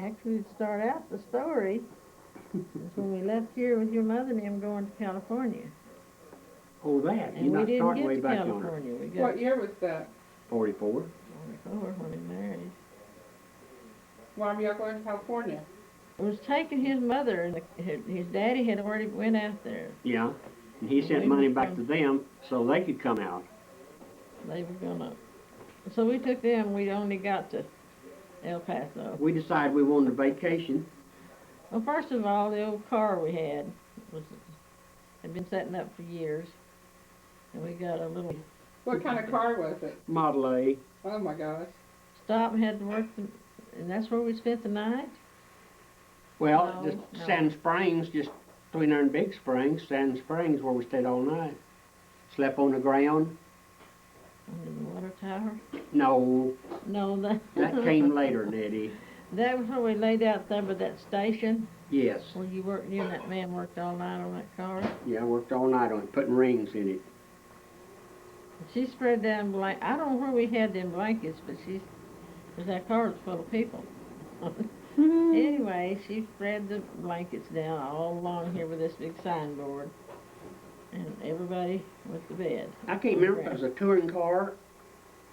Actually, to start out the story, is when we left here with your mother and them going to California. Oh, that. And You're we not didn't starting get way to back yonder. California. We got What year was that? 44. 44 when we married. Why were y'all going to California? It was taking his mother, and his daddy had already went out there. Yeah. And he sent we money were back to them so they could come out. They were gonna. So we took them. We only got to El Paso. We decided we wanted a vacation. Well, first of all, the old car we had been setting up for years, and we got a little. What kind of car was it? Model A. Oh my gosh. Stop and had to work, and that's where we spent the night. Well, No, just no. Sand Springs, just between there and Big Springs. Sand Springs, where we stayed all night. Slept on the ground. Under the water tower. No, No, that. that came later, Nettie. That was where we laid out there by that station Yes. where you and that man worked all night on that car. Yeah, I worked all night on it, putting rings in it. She spread down I don't know where we had them blankets, but because that car was full of people. Anyway, she spread the blankets down all along here with this big signboard, and everybody went to bed. I can't remember if it was a touring car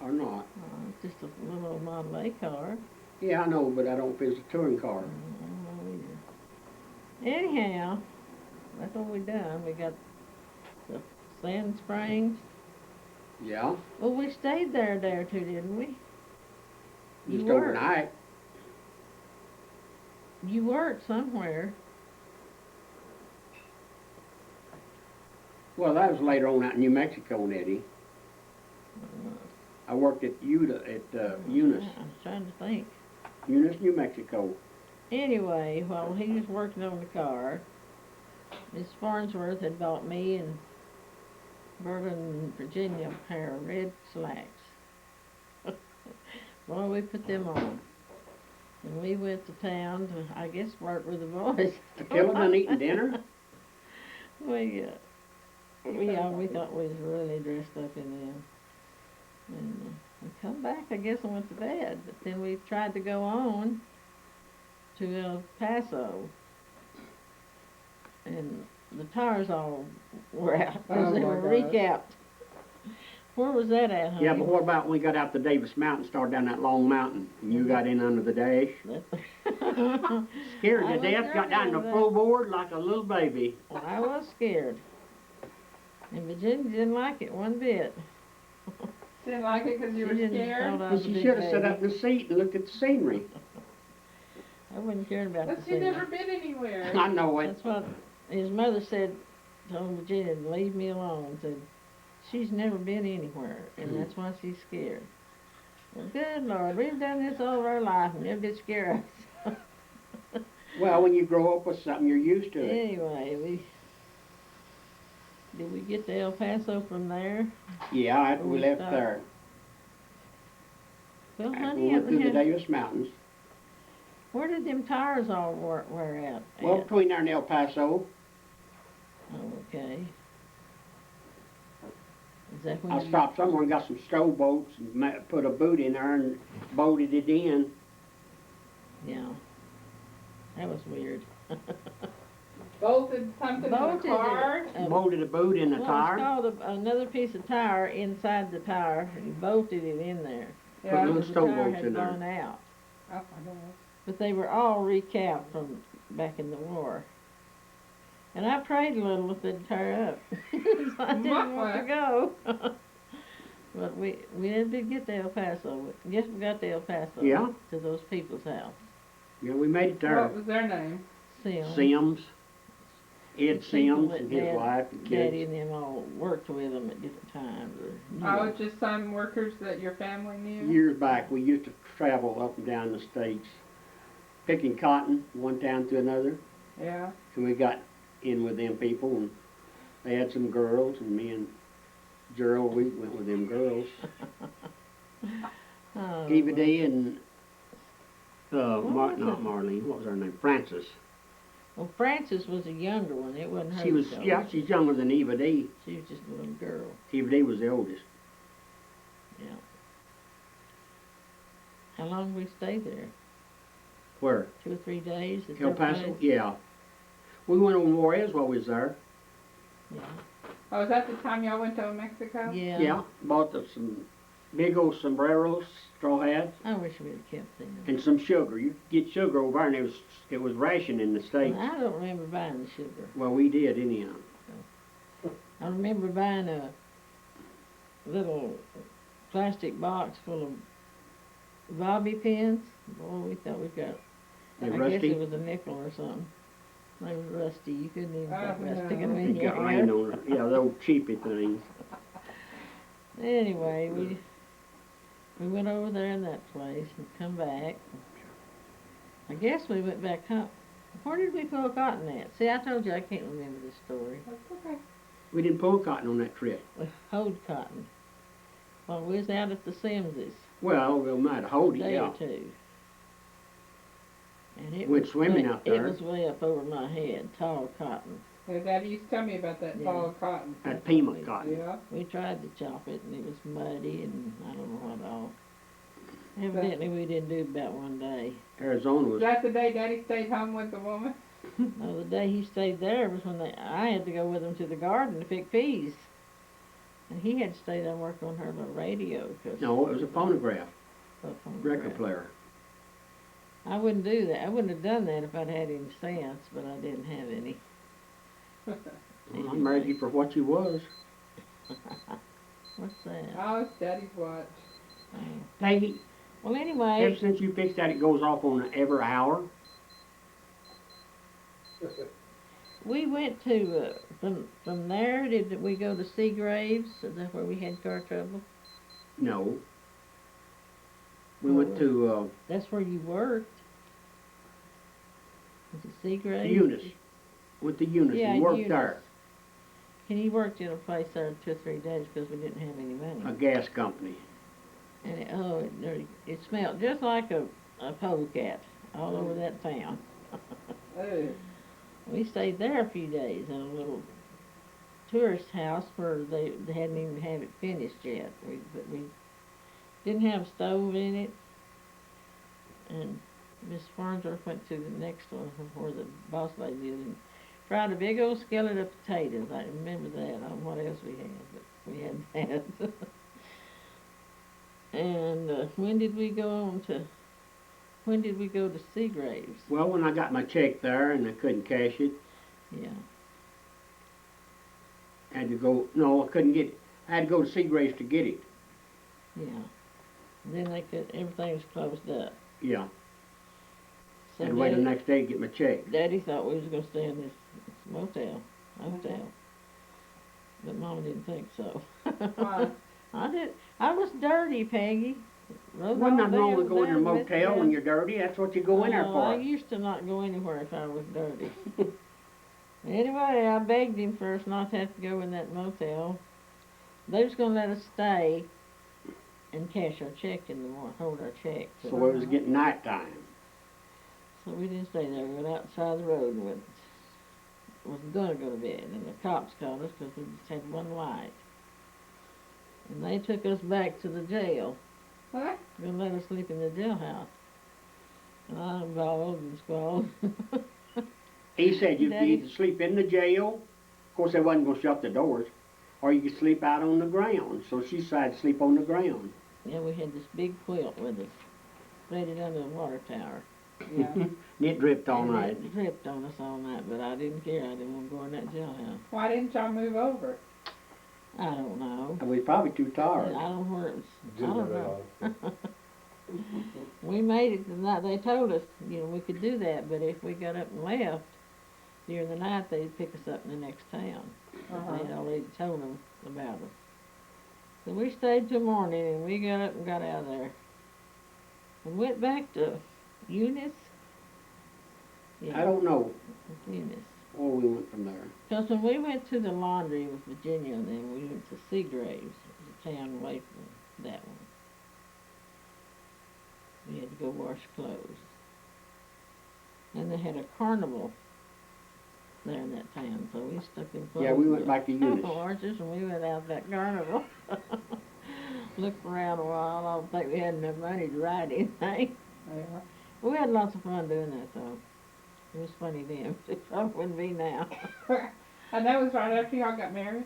or not. It's just a little old Model A car. Yeah, I know, but I don't know if it was a touring car. I don't know either. Anyhow, that's what we done. We got the Sand Springs. Yeah, Well, we stayed there a day or two, didn't we? just You worked. overnight. You worked somewhere. Well, that was later on out in New Mexico, Nettie. I worked at Eunice, I'm trying to think. Eunice, New Mexico. Anyway, while he was working on the car, Miss Farnsworth had bought me and Berlin and Virginia a pair of red slacks. Boy, we put them on. And we went to town to, I guess, flirt with the boys. To kill them and eating dinner? we thought we was really dressed up in them. And we come back, I guess, and went to bed. But then we tried to go on to El Paso. And the tires all were out because Oh they my were gosh. recapped. Where was that at, honey? Yeah, but what about when we got out to Davis Mountain, started down that long mountain, and you got in under the dash? Scared I to was death, got down to nervous. full board like a little baby. Well, I was scared. And Virginia didn't like it one bit. Didn't like it because you were She didn't scared? thought I But was a you big should have sat baby. up in the seat and looked at the scenery. I wasn't caring about But the you scenery. never been anywhere. I know it. That's what his mother said, told Virginia to leave me alone. Said, she's never been anywhere, and that's why she's scared. Well, good Lord, we've done this all our life, and never did scare us. Well, when you grow up with something, you're used to it. Anyway, did we get to El Paso from there? Yeah, after we left stopped. there. Well, After honey, we went through the yeah, Davis Mountains. where did them tires all wear out? Well, at? between there and El Paso, Oh, okay. Is that when I you- stopped somewhere and got some stove bolts and put a boot in there and bolted it in. Yeah. That was weird. Bolted something in Bolted the car? it. Bolted a boot in the Well, tire. it's called another piece of tire inside the tire. You bolted it in there. Put Yeah. little The stove tire bolts had in blown there. out. Oh, I don't know. But they were all recapped from back in the war. And I prayed a little if they'd tear up. So I didn't want to go. But we did get to El Paso. Yes, we got to El Paso. Yeah. To those people's house. Yeah, we made it there. What was their name? Sims. Ed The people Sims that and his Dad- wife and Daddy kids. and them all worked with them at different times. Or, Oh, just some workers that your family knew? Years back, we used to travel up and down the states, picking cotton, one town to another. Yeah. And we got in with them people, and they had some girls, and me and Gerald, we went with them girls. Oh, Eva D and was not it? Marlene, what was her name? Frances. Well, Frances was a younger one. It wasn't her. She was, that yeah, she's younger than Eva D. She was just a little girl. Eva D was the oldest. Yeah. How long we stay there? Where? 2 or 3 days at El their Paso? place? Yeah. We went on Juarez while we was there. Yeah. Oh, was that the time y'all went to Mexico? Yeah. Yeah. Bought some big old sombreros, straw hats, I wish we'd have kept them. and some sugar. You could get sugar over there, and it was ration in the States. I don't remember buying the sugar. Well, we did anyhow. I remember buying a little plastic box full of bobby pins. Boy, we thought we got. They I guess rusty? it was a nickel or something. They were rusty. You couldn't even get by no. sticking them They in your got rain hair. on it. Yeah, those cheapy things. Anyway, we went over there in that place and come back. I guess we went back home. Where did we pull cotton at? See, I told you I can't remember this story. That's okay. We didn't pull cotton on that trip. We hoed cotton. Well, we was out at the Sims's Well, we might have hold a it, day yeah. or two. And it Went was swimming way, out there. It was way up over my head, tall cotton. Yeah, Daddy used to tell me about that Yeah. tall cotton. That Pima cotton. Yeah. We tried to chop it and it was muddy and I don't know what all. Evidently we didn't do about one day. Arizona Was was, that the day Daddy stayed home with the woman? No, the day he stayed there was when I had to go with him to the garden to pick peas. And he had to stay there and work on her little radio. no, it was a phonograph, of record player. I wouldn't do that. I wouldn't have done that if I'd had any sense, but I didn't have any. Well, I married you for what you was. What's that? Oh, it's Daddy's watch. Oh. Peggy, Well, ever anyway, since you fixed that, it goes off on every hour. we went to, from there, did we go to Seagraves? Is that where we had car trouble? No. We went to That's where you worked. Was it Seagraves? Eunice. Went to Eunice Yeah, and worked Eunice. there. And he worked in a place there 2 or 3 days because we didn't have any money. A gas company. And it smelled just like a polecat all over that town. Oh. We stayed there a few days in a little tourist house where they hadn't even had it finished yet. But we didn't have a stove in it. And Miss Farnsworth went to the next one where the boss lady lived and fried a big old skillet of potatoes. I remember that. I don't know what else we had, but we had that. And when did we go to Seagraves? Well, when I got my check there and I couldn't cash it, Yeah. I had to go, no, I couldn't get it. I had to go to Seagraves to get it. Yeah. Then everything was closed up. Yeah. So Had to wait the Daddy, next day to get my check. Daddy thought we was gonna stay in this hotel. But Mama didn't think so. Why? I was dirty, Peggy. Rode Wasn't all nothing wrong day with going to a down with motel them. when you're dirty. That's what you go in there Oh, for. I used to not go anywhere if I was dirty. Anyway, I begged him first not to have to go in that motel. They was gonna let us stay and cash our check in the morning, hold our check. So it was getting nighttime. So we didn't stay there. We went outside the road and was gonna go to bed. And the cops called us because we just had one light. And they took us back to the jail. What? They let us sleep in the jailhouse. And I bawled and squalled. He said you could Daddy- either sleep in the jail, of course they wasn't gonna shut the doors, or you could sleep out on the ground. So she decided to sleep on the ground. Yeah, we had this big quilt with us, spread it under the water tower. Yeah. And it dripped all And night. It dripped on us all night, but I didn't care. I didn't want to go in that jailhouse. Why didn't y'all move over? I don't know. We was probably too I tired. don't know where it was. I don't know. We made it the night. They told us, we could do that, but if we got up and left during the night, they'd pick us up in the next town. Uh-huh. They had already told them about us. So we stayed till morning, and we got up and got out of there. And went back to Eunice. I don't know Eunice. where we went from there. Because when we went to the laundry with Virginia, and then we went to Seagraves, it was a town away from that one. We had to go wash clothes. And they had a carnival there in that town, so we stuck in clothes. Yeah, we went back to Eunice. Horses, and we went out that carnival. Looked around a while. I don't think we had enough money to ride anything. Yeah. We had lots of fun doing that though. It was funny then. It probably wouldn't be now. And that was right after y'all got married?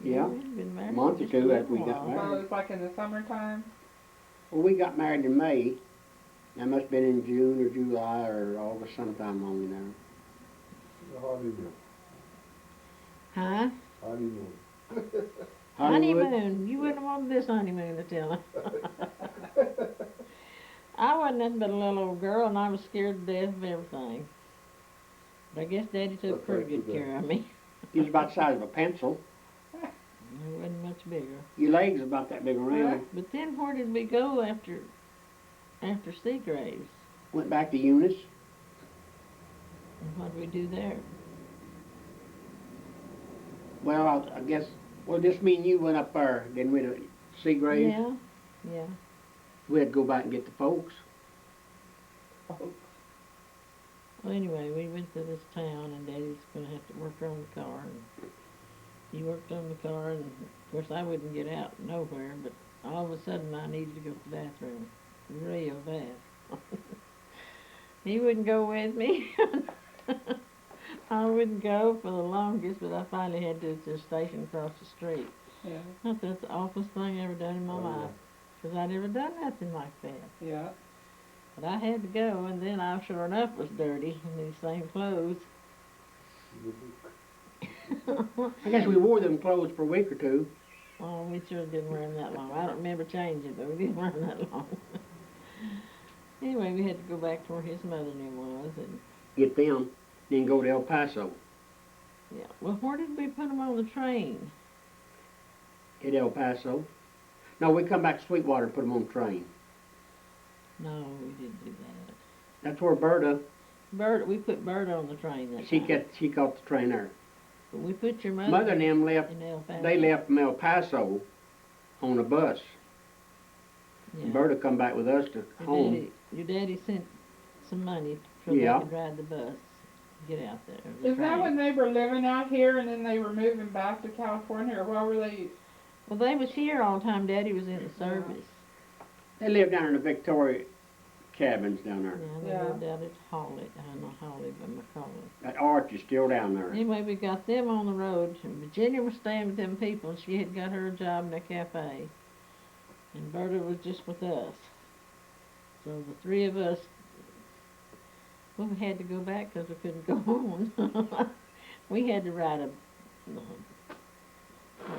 Yeah. We'd been A married month or just a two little after we got while. So married. it was like in the summertime? Well, we got married in May. That must have been in June or July or August, sometime along in there. Honeymoon. Huh? Honeymoon. Hollywood. Honeymoon. You wouldn't have wanted this honeymoon to tell her. I wasn't nothing but a little old girl, and I was scared to death of everything. But I guess Daddy took Look pretty like good today. care of me. He was about the size of a pencil. He wasn't much bigger. Your legs about that big around. But then where did we go after Seagraves? Went back to Eunice. And what did we do there? Well, I guess, well, just me and you went up there, didn't we, to Seagraves? Yeah, yeah. We had to go back and get the folks. Well, anyway, we went to this town, and Daddy's going to have to work on the car. And he worked on the car, and of course I wouldn't get out nowhere, but all of a sudden I needed to go to the bathroom real bad. He wouldn't go with me. I wouldn't go for the longest, but I finally had to the station across the street. Yeah. I thought that's the awfulest thing I ever done in my Oh, yeah. life, 'cause I never done nothing like that. Yeah. But I had to go, and then I sure enough was dirty in these same clothes. I guess we wore them clothes for a week or two. Oh, we sure didn't wear them that long. I don't remember changing, but we didn't wear them that long. Anyway, we had to go back to where his mother and him was, and Get them, then go to El Paso. yeah. Well, where did we put them on the train? At El Paso. No, we come back to Sweetwater and put them on the train. No, we didn't do that. That's where Berta, We put Bert on the train that she time. caught the train there. But we put your mother, Mother and them left, in El Paso. they left from El Paso on a bus. Yeah. And Berta come back with us to home. Your daddy sent some money so Yeah. they could ride the bus, get out there. the Is that train. when they were living out here and then they were moving back to California, or where were they? Well, they was here all the time Daddy was in the service. They lived down in the Victoria cabins down Yeah, there. they Yeah. lived out at Hawley, not Hawley, but McCauley. That arch is still down there. Anyway, we got them on the road, and Virginia was staying with them people, and she had got her a job in a cafe. And Berta was just with us. So the three of us, well, we had to go back because we couldn't go on. We had to ride a,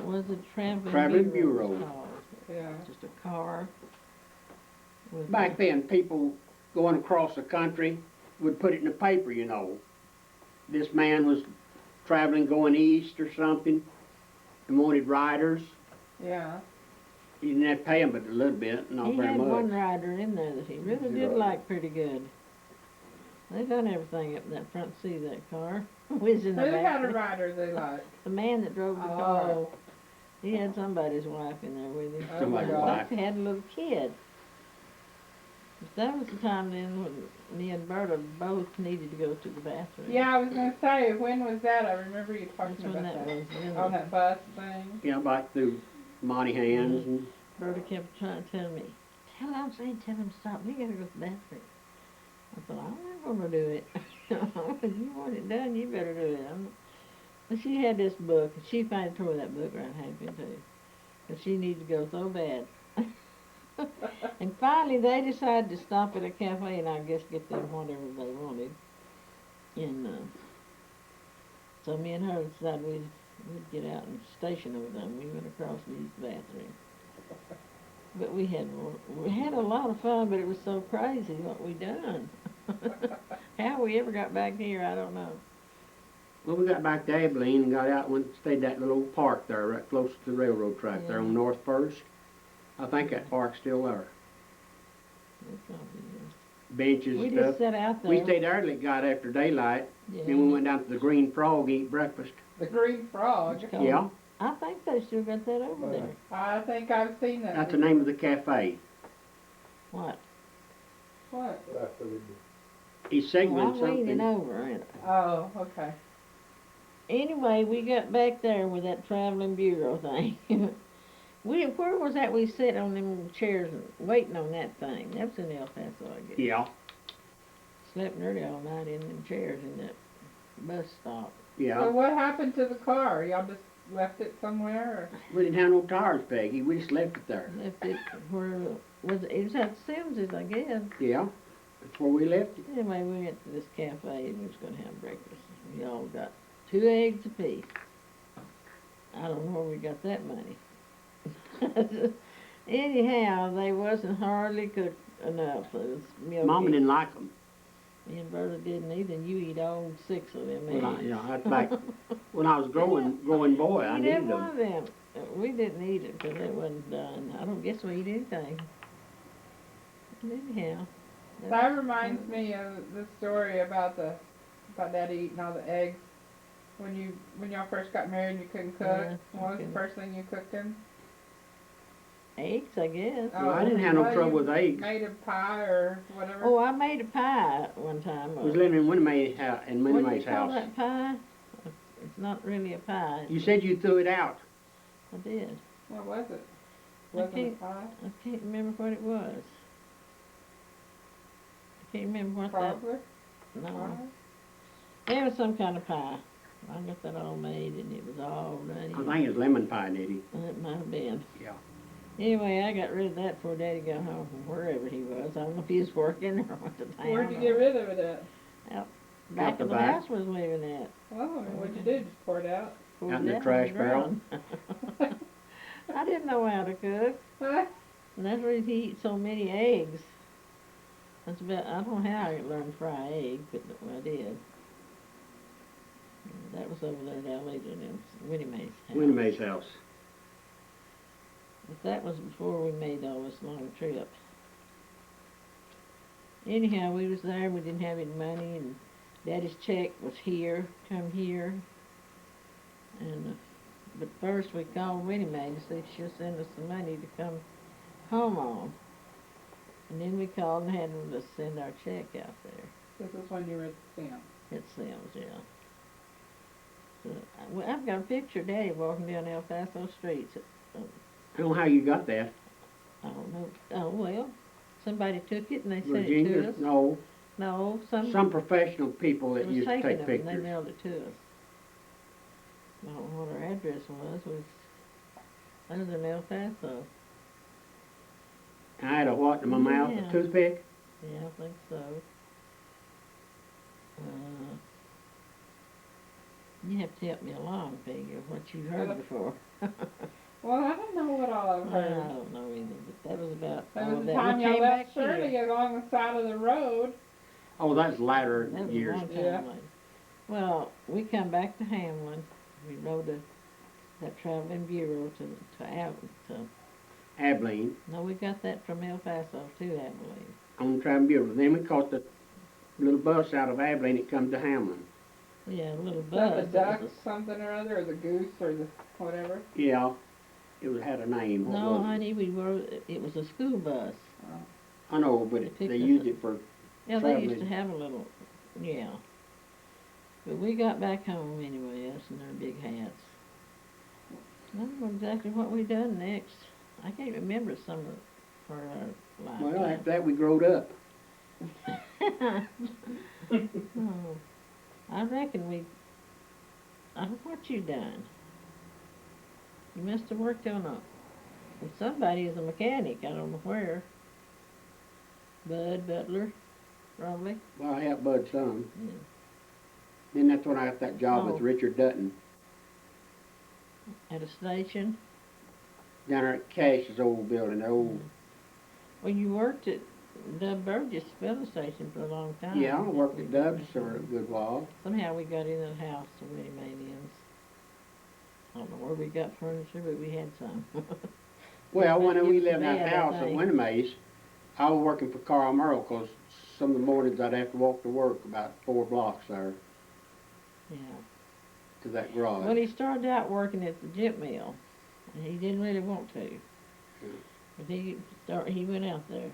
what was it, Traveling bureau. bureau. It was called. Yeah. Just a car. With Back then, people going across the country would put it in the paper, you know. This man was traveling, going east or something, and wanted riders. Yeah. He didn't have to pay them but a little bit, not He very had much. one rider in there that he really did Yeah. like pretty good. They done everything up in that front seat of that car. We was in Who the had a back. rider they liked? The man that drove the car. Oh. He had somebody's wife in there with him. Oh, Somebody's my wife. He had a little kid. But that was the time then when me and Berta both needed to go to the bathroom. Yeah, I was gonna say, when was that? I remember you That's talking when about that that. was. On that bus thing. You know, back through Monty Hands and Berta kept trying to tell me, tell him to stop. We gotta go to the bathroom. I thought, I'm not gonna do it. If you want it done, you better do it. But she had this book, and she finally tore that book right half in two. Because she needed to go so bad. And finally they decided to stop at a cafe and I guess get them whatever they wanted. And so me and her decided we'd get out and station over there. We went across and used the bathroom. But we had a lot of fun, but it was so crazy what we done. How we ever got back here, I don't know. well, we got back to Abilene and got out and went and stayed at that little old park there, right close to the railroad track there Yeah. on North First. I think that park's still there. It probably is. Benches We and just stuff. sat out there. We stayed there till it got after daylight. Yeah. Then we went down to the Green Frog, eat breakfast. The Green Frog. It's called- Yeah, I think they still got that over Oh, yeah. there. I think I've seen that. that's the name of the cafe. What? What? After we He's Oh, signaling I'm leaning something. over, ain't I? Oh, okay. Anyway, we got back there with that traveling bureau thing. Where was that we sit on them chairs and waiting on that thing? That was in El Paso, I guess. Yeah, slept nearly all night in them chairs in that bus stop. Yeah. So what happened to the car? Y'all just left it somewhere? We didn't have no tires, Peggy. We just left it there. Left it where it was at Sims's, I guess. Yeah. That's where we left it. Anyway, we went to this cafe and we was gonna have breakfast. We all got 2 eggs apiece. I don't know where we got that money. Anyhow, they wasn't hardly cooked enough. It was milky. Mama didn't like them. Me and Berta didn't either, and you eat all 6 of them eggs. Well, that's back when I was growing boy. I We needed didn't them. want them. We didn't eat it because it wasn't done. I don't guess we eat anything. Anyhow. That reminds me of the story about Daddy eating all the eggs. When y'all first got married and you couldn't cook, Yeah, what was the okay. first thing you cooked him? Eggs, I guess. Well, I didn't have no well, trouble you with eggs. Made a pie or whatever. Oh, I made a pie one time. I was living in Winnie Mae's house. What do you call that pie? It's not really a pie. You said you threw it out. I did. What was it? I Wasn't it a can't- pie? I can't remember what it was. I can't remember what Probably. that. No, Pie? it was some kind of pie. I got that all made and it was all ready. I think it was lemon pie, Diddy. It might have been. Yeah. Anyway, I got rid of that before Daddy got home from wherever he was. I don't know if he was working or went to town. Where'd you or- get rid of it at? Back the in the back. house was living at. Oh, what'd you do? Just pour it out? Pulled Out in the it on trash barrel? ground. I didn't know how to cook. Huh? And that's why he eat so many eggs. That's about, I don't know how I learned to fry eggs, but I did. That was over there at Alita and Winnie Mae's house. Winnie Mae's house. But that was before we made all this long trip. Anyhow, we was there, we didn't have any money, and Daddy's check was here, come here. And, but first we called Winnie Mae to see if she'll send us some money to come home on. And then we called and had them to send our check out there. This is when you were at the camp. It sells, yeah. So, I've got a picture of Daddy walking down El Paso streets. I don't know how you got that. I don't know. Oh, well, somebody took it and they sent it Virginia? to us. No. No, Some professional people that was used to taking take them and they pictures. mailed it to us. I don't know what our address was other than El Paso. I had a what in my mouth? Yeah. A toothpick? Yeah, I think so. You have to help me along, Peggy, of what you've heard before. Well, I don't know what all I've I heard. don't know either, but that was about There all was that. a time We y'all came left back here. Shirley along the side of the road. Oh, that's latter That was years. a long time Yeah. later. Well, we come back to Hamlin. We rode that traveling bureau to Abilene. no, we got that from El Paso to Abilene. On the travel bureau. Then we caught the little bus out of Abilene that come to Hamlin. Yeah, a little Is that bus. the It duck was something or other, or the goose, or the whatever? Yeah. Had a name. What no, was it? honey, it was a school bus. I know, but They picked they us used up. it for Yeah, they used to Traveling. have a little, yeah. But we got back home anyway, us in our big hats. I don't know exactly what we done next. I can't remember some of it for our lifetime. well, after that we growed up. Oh, I reckon I don't know what you done. You must have worked on with somebody as a mechanic, I don't know where. Bud Butler, probably. Well, I helped Bud some. Yeah. Then that's when I got that job Oh. with Richard Dutton At a station. down there at Cash's old building. Old. Well, you worked at Dub Burgess filling station for a long time. Yeah, I worked at Dub's for a good while. Somehow we got in the house so many manians. I don't know where we got furniture, but we had some. Well, when we Used to lived in that be, I house at think. Winnie Mae's, I was working for Carl Merle because some of the mornings I'd have to walk to work about 4 blocks there Yeah. to that garage. Well, he started out working at the jip mill, and he didn't really want to. But he went out there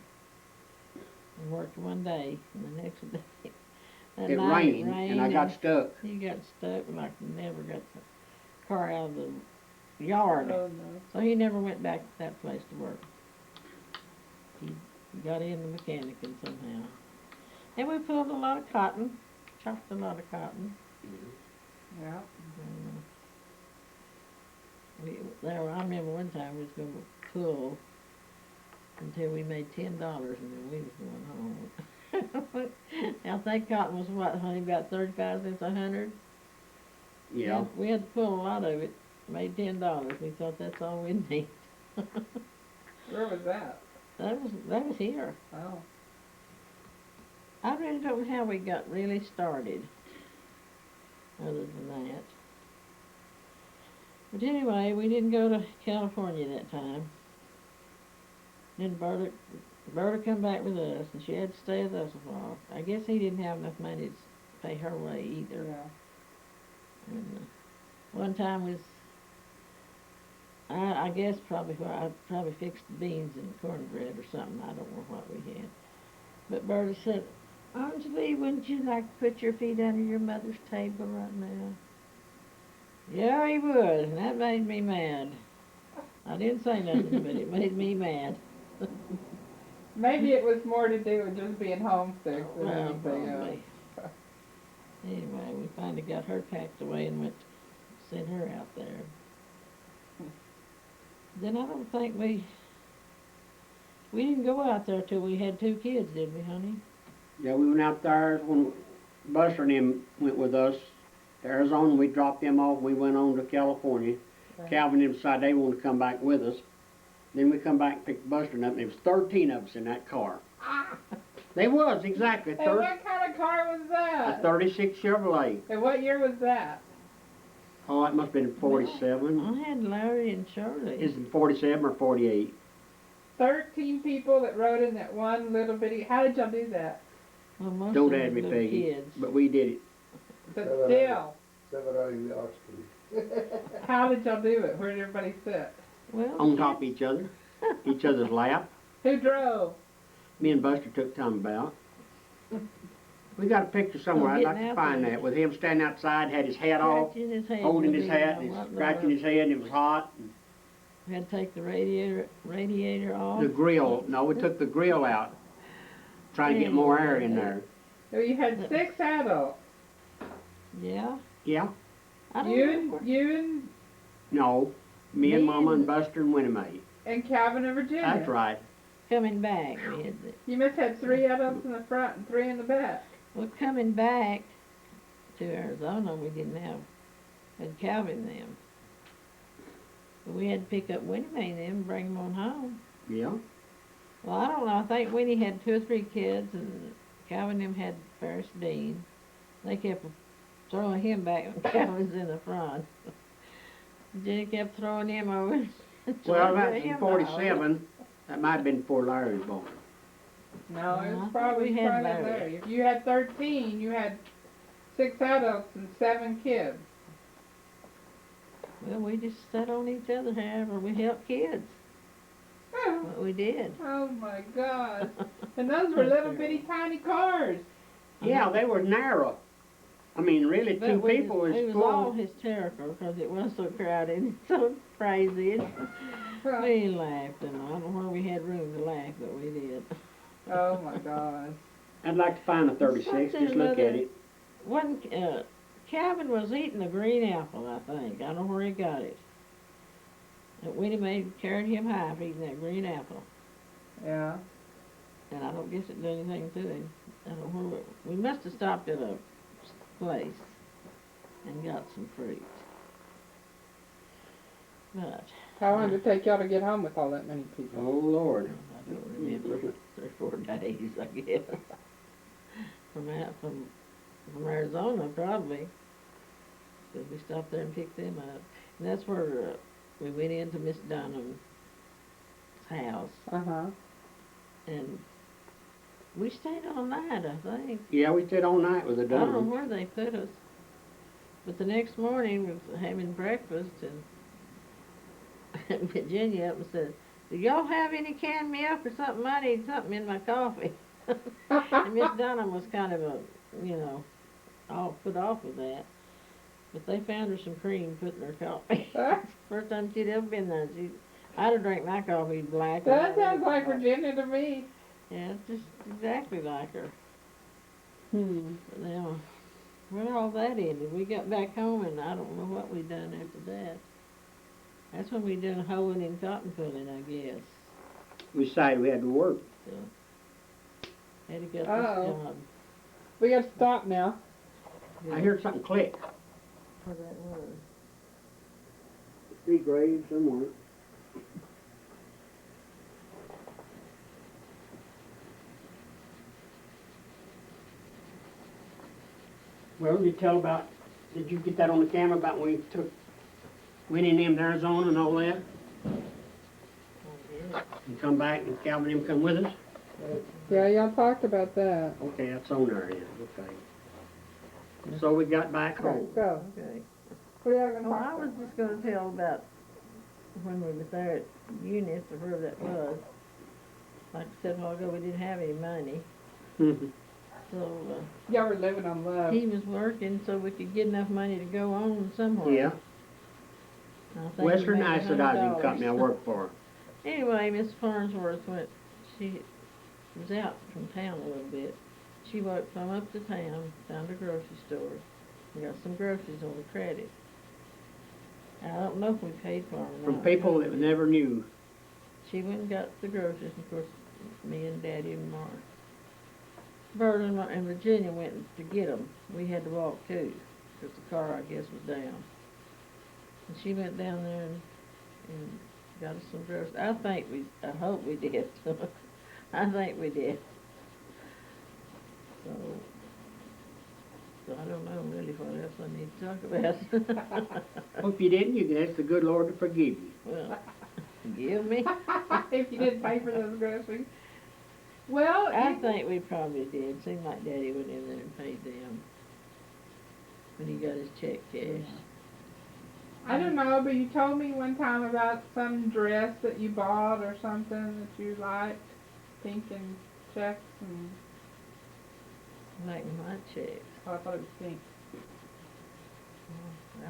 and worked one day, and the next day, that It night rained, and I got stuck. He got stuck like never got the car out of the yard. Oh, no. So he never went back to that place to work. He got into mechanicing somehow. And we pulled a lot of cotton, chopped a lot of cotton. Yeah. I remember one time we was going to pull until we made $10 and then we was going home. I think cotton was what, honey, about 35 cents a hundred? Yeah. We had to pull a lot of it, made $10. We thought that's all we need. Where was that? That was here. Oh. I really don't know how we got really started, other than that. But anyway, we didn't go to California that time. Then Berta come back with us, and she had to stay with us a while. I guess he didn't have enough money to pay her way either. Yeah. And one time I guess I probably fixed beans and cornbread or something. I don't know what we had. But Berta said, Anjali, wouldn't you like to put your feet under your mother's table right now? Yeah, he would, and that made me mad. I didn't say nothing, but it made me mad. Maybe it was more to do with just being homesick than Well, anything else. probably. Anyway, we finally got her packed away and went to send her out there. Then I don't think we didn't go out there till we had 2 kids, did we, honey? Yeah, we went out there when Buster and him went with us to Arizona. We dropped them off. We went on to California. Right. Calvin and them decided they wanted to come back with us. Then we come back and picked Buster up, and there was 13 of us in that car. They was, exactly. Hey, what kind of car was A that? 36 Chevrolet. And what year was that? Oh, it must have been 47. I had Larry and Shirley. Is it 47 or 48? 13 people that rode in that one little bitty. How did y'all do that? Well, most Don't of add them me, little Peggy. kids. But we did it. But Seven, still, 780 Oxford. how did y'all do it? Where did everybody sit? Well, On top of each other. Each other's lap. Who drove? Me and Buster took time about. We got a picture somewhere. I'd like to find that. With him standing outside, had his hat off, scratching his head holding with his the, hat, and he's scratching his head, and it was hot. We had to take the radiator off. The grill. No, we took the grill out. Trying to get more air in there. So you had 6 adults. Yeah. Yeah? I don't You know. and No. Me and Me Mama and- and Buster and Winnie Mae. and Calvin and Virginia. That's right. Coming back, we had the, You must have 3 adults in the front and 3 in the back. well, coming back to Arizona, we didn't have, had Calvin them. But we had to pick up Winnie Mae and them and bring them on home. Yeah. Well, I don't know. I think Winnie had 2 or 3 kids, and Calvin and them had Ferris Dean. They kept throwing him back when Calvin's in the front. Jenny kept throwing him over. Well, throwing that's in him 47. That might have been before Larry was born. No, I it was thought probably we had probably Larry. Larry. If you had 13, you had 6 adults and 7 kids. Well, we just sat on each other, however, we helped kids. What we did. Oh my God. And those were little bitty tiny cars. Yeah, they were narrow. I mean, really, But 2 we people it was was all full. hysterical because it was so crowded and so crazy. And we laughed, and I don't know where we had room to laugh, but we did. Oh my God. I'd like to find a 36. Something Just look other- at it. One, Calvin was eating a green apple, I think. I don't know where he got it. Winnie Mae carried him high for eating that green apple, Yeah. and I don't guess it did anything to him. I don't know where we must have stopped at a place and got some fruit. But How long did it take y'all to get home with all that many people? Oh, Lord. I don't remember. 3 or 4 days, I guess. From Arizona, probably. Because we stopped there and picked them up. And that's where we went into Miss Dunham's house. Uh-huh. And we stayed all night, I think. Yeah, we stayed all night with the I don't know Dunham. where they put us. But the next morning, we was having breakfast, and Virginia up and said, "Do y'all have any canned milk or something? I need something in my coffee." And Miss Dunham was kind of all put off with that. But they found her some cream put in her coffee. First time she'd ever been there. I'd have drank my coffee black. That sounds like Virginia to me. Yeah, it's just exactly like her. But now, where all that ended, we got back home and I don't know what we done after that. That's when we done hoeing and cotton pulling, I guess. We decided we had to work. So, had to get Uh-oh. this job. We got to stop now. I heard something click. What that was. Three graves somewhere. Well, you tell about, did you get that on the camera about when we went in them to Arizona and all that? Oh, yeah. And come back and Calvin and them come with us? Yeah, y'all talked about that. Okay, that's on there then, okay. So we got back home. Go. Okay. What are y'all gonna Oh, talk I was about? just gonna tell about when we was there at Eunice or wherever that was. Like I said a while ago, we didn't have any money, so Y'all were living on love. he was working so we could get enough money to go on somewhere. Yeah, I think we Western made Iodizing Company I $100. work for. Anyway, Miss Farnsworth she was out from town a little bit. She walked from up to town, found a grocery store, and got some groceries on the credit. I don't know if we paid for them or From not. people that never knew. She went and got the groceries, and of course, me and Daddy and Ma. Bert and Virginia went to get them. We had to walk too, because the car, I guess, was down. And she went down there and got us some groceries. I hope we did. I think we did. So I don't know really what else I need to talk about. Well, if you didn't, you can ask the good Lord to forgive you. Well, forgive me. If you didn't pay for those groceries. Well, I think we probably did. Seemed like Daddy went in there and paid them when he got his check cashed. I don't know, but you told me one time about some dress that you bought or something that you liked, pink and checks and Black and white checks. oh, I thought it was pink.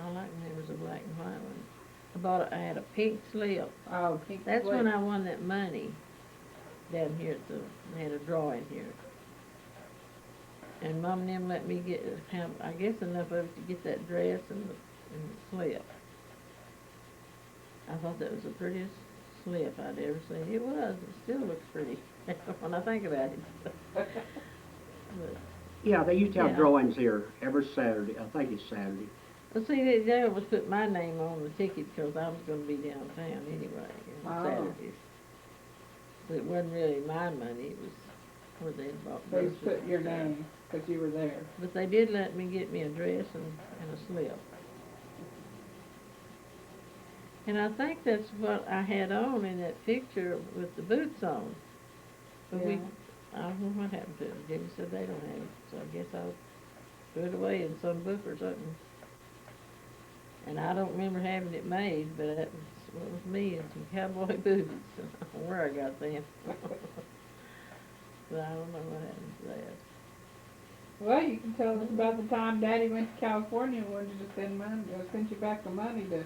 All I can remember was a black and white one. I had a pink slip. Oh, pink. That's slip. when I won that money down here they had a drawing here. And Mom and them let me have, I guess, enough of it to get that dress and the slip. I thought that was the prettiest slip I'd ever seen. It was. It still looks pretty when I think about it. But, Yeah, they used to have Yeah. drawings here every Saturday. I think it's Saturday. well, see, they always put my name on the ticket because I was going to be downtown anyway on Oh. Saturdays. But it wasn't really my money. It was where they had bought They groceries put and your stuff. name because you were there. But they did let me get me a dress and a slip. And I think that's what I had on in that picture with the boots on. But I don't know what happened to it. Jimmy said they don't have it, so I guess I'll threw it away in some book or something. And I don't remember having it made, but that was me and some cowboy boots. I don't know where I got them. But I don't know what happened to that. Well, you can tell us about the time Daddy went to California and wanted to send money, or sent you back the money to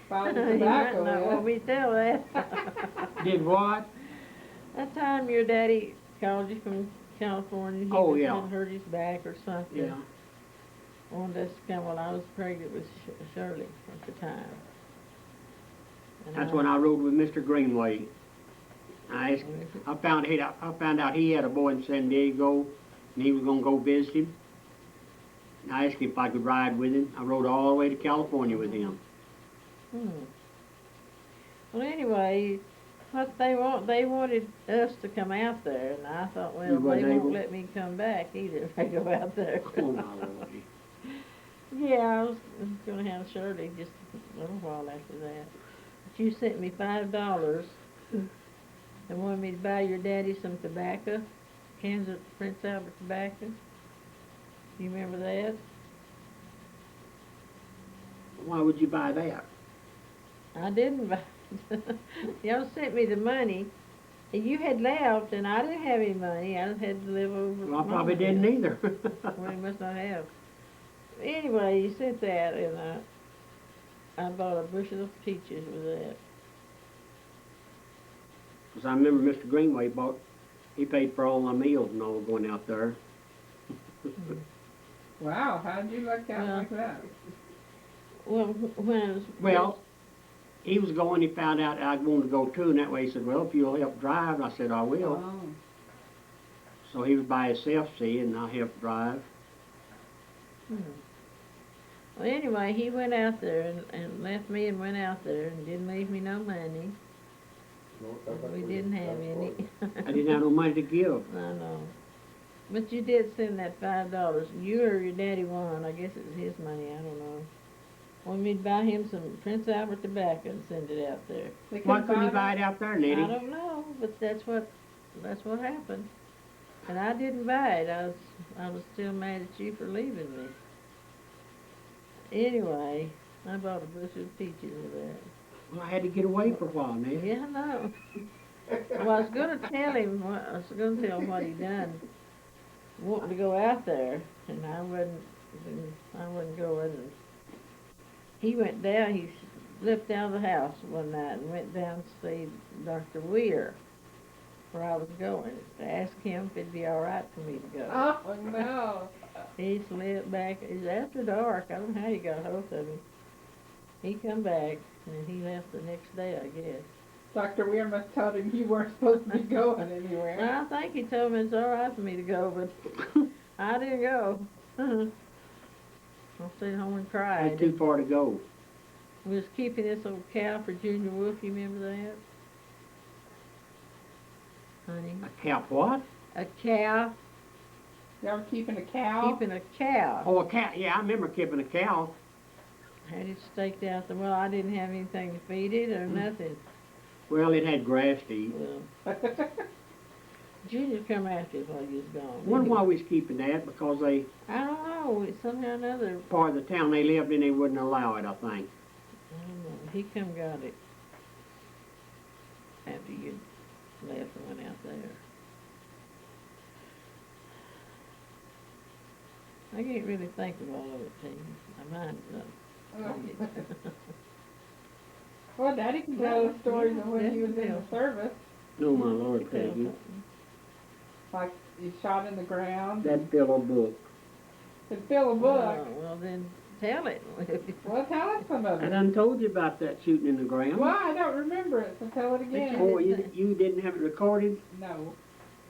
buy the You tobacco. might not want with. me to tell that. Did what? That time your daddy called you from California. He Oh, was yeah. had hurt his back or something. Yeah. Wanted us to come while I was pregnant with Shirley at the time. And That's when I rode with Mr. Greenway. I found out he had a boy in San Diego, and he was gonna go visit him. I asked him if I could ride with him. I rode all the way to California with him. Well, anyway, what they wanted us to come out there, and I thought, well, You they wasn't won't able? let me come back either if I go out there. Oh my Lordy. Yeah, I was going to have Shirley just a little while after that. But you sent me $5 and wanted me to buy your daddy some tobacco, cans of Prince Albert tobacco. You remember that? Why would you buy that? I didn't buy it. Y'all sent me the money, and you had left, and I didn't have any money. I just had to live over. Well, I at probably Mama's didn't house. either. Well, you must not have. Anyway, you sent that, and I bought a bushel of peaches with that. Because I remember Mr. Greenway he paid for all my meals and all going out there. Wow, how'd you luck out Well, like that? Well, when I was Well, he was going, he found out I wanted to go too, and that way he said, well, if you'll help drive, I said, I will. Oh. So he was by himself, see, and I helped drive. Hmm. Well, anyway, he went out there and left me and went out there and didn't leave me no money. We didn't have any. I didn't have no money to give. I know. But you did send that $5. You or your daddy won. I guess it was his money. I don't know. Wanted me to buy him some Prince Albert tobacco and send it out there. They Why couldn't he that? buy it out there, I Nettie? don't know, but that's what happened. And I didn't buy it. I was still mad at you for leaving me. Anyway, I bought a bushel of peaches with that. Well, I had to get away for a while, Nettie. Yeah, I know. Well, I was gonna tell him what he done, wanting to go out there, and I wasn't going. And he went down. He slipped out of the house one night and went down to see Dr. Weir, where I was going, to ask him if it'd be all right for me to go. Oh, no. He slipped back. It was after dark. I don't know how he got hold of him. He come back, and he left the next day, I guess. Dr. Weir must told him you weren't supposed to be going anywhere. Well, I think he told me it's all right for me to go, but I didn't go. I stayed home and I cried. had too far to go. We was keeping this old cow for Junior Wolf. You remember that? Honey? A cow what? A cow. Y'all were keeping a cow? Keeping a cow. Oh, a cow. Yeah, I remember keeping a cow. Had it staked out there. Well, I didn't have anything to feed it or nothing. Well, it had grass to eat. Well, Junior come after us while you was gone. Wonder why we was keeping that, because they, I don't know. Somehow or another, part of the town they lived in, they wouldn't allow it, I think. I don't know. He come got it after you left and went out there. I can't really think of all of it, Tim. My mind's not. Well, Daddy can tell the stories of when he was in the service. Oh, my Lord, Peggy. Like he shot in the ground. That pillow book. Could fill a book. Well, then tell it. Well, tell us some of I it. done told you about that shooting in the ground. Well, I don't remember it, so tell it again. Oh, you didn't have it recorded? No.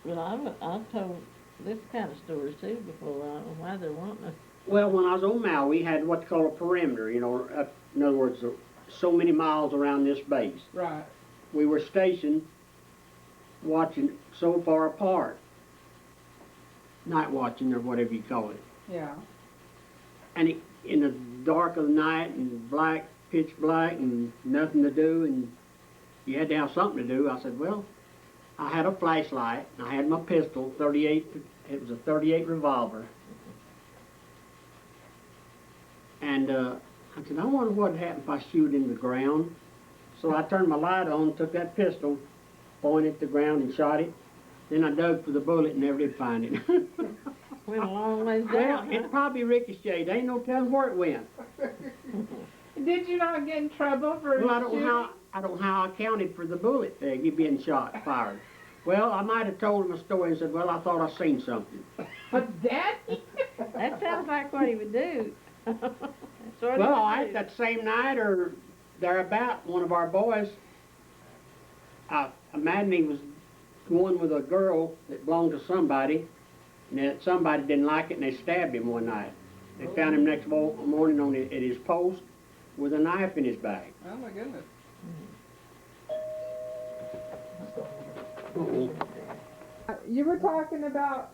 Well, I've told this kind of stories too before. I don't know why they're wanting to. Well, when I was on Maui, we had what's called a perimeter, you know, in other words, so many miles around this base. Right. We were stationed watching so far apart. Night watching, or whatever you call it. Yeah. And in the dark of the night, and pitch black, and nothing to do, and you had to have something to do. I said, well, I had a flashlight, and I had my pistol, 38, it was a 38 revolver. And I said, I wonder what would happen if I shoot in the ground. So I turned my light on, took that pistol, pointed at the ground and shot it. Then I dug for the bullet and never did find it. Went a long ways Well, down. it probably ricocheted. Ain't no telling where it went. Did you not get in trouble for Well, I don't shooting? know how I counted for the bullet you being shot, fired. Well, I might have told him a story and said, well, I thought I seen something. But Daddy? That sounds like what he would do. That's what he Well, would do. that same night or thereabout, one of our boys, Madney was going with a girl that belonged to somebody, and that somebody didn't like it, and they stabbed him one night. They found him next morning at his post with a knife in his back. Oh my goodness. You were talking about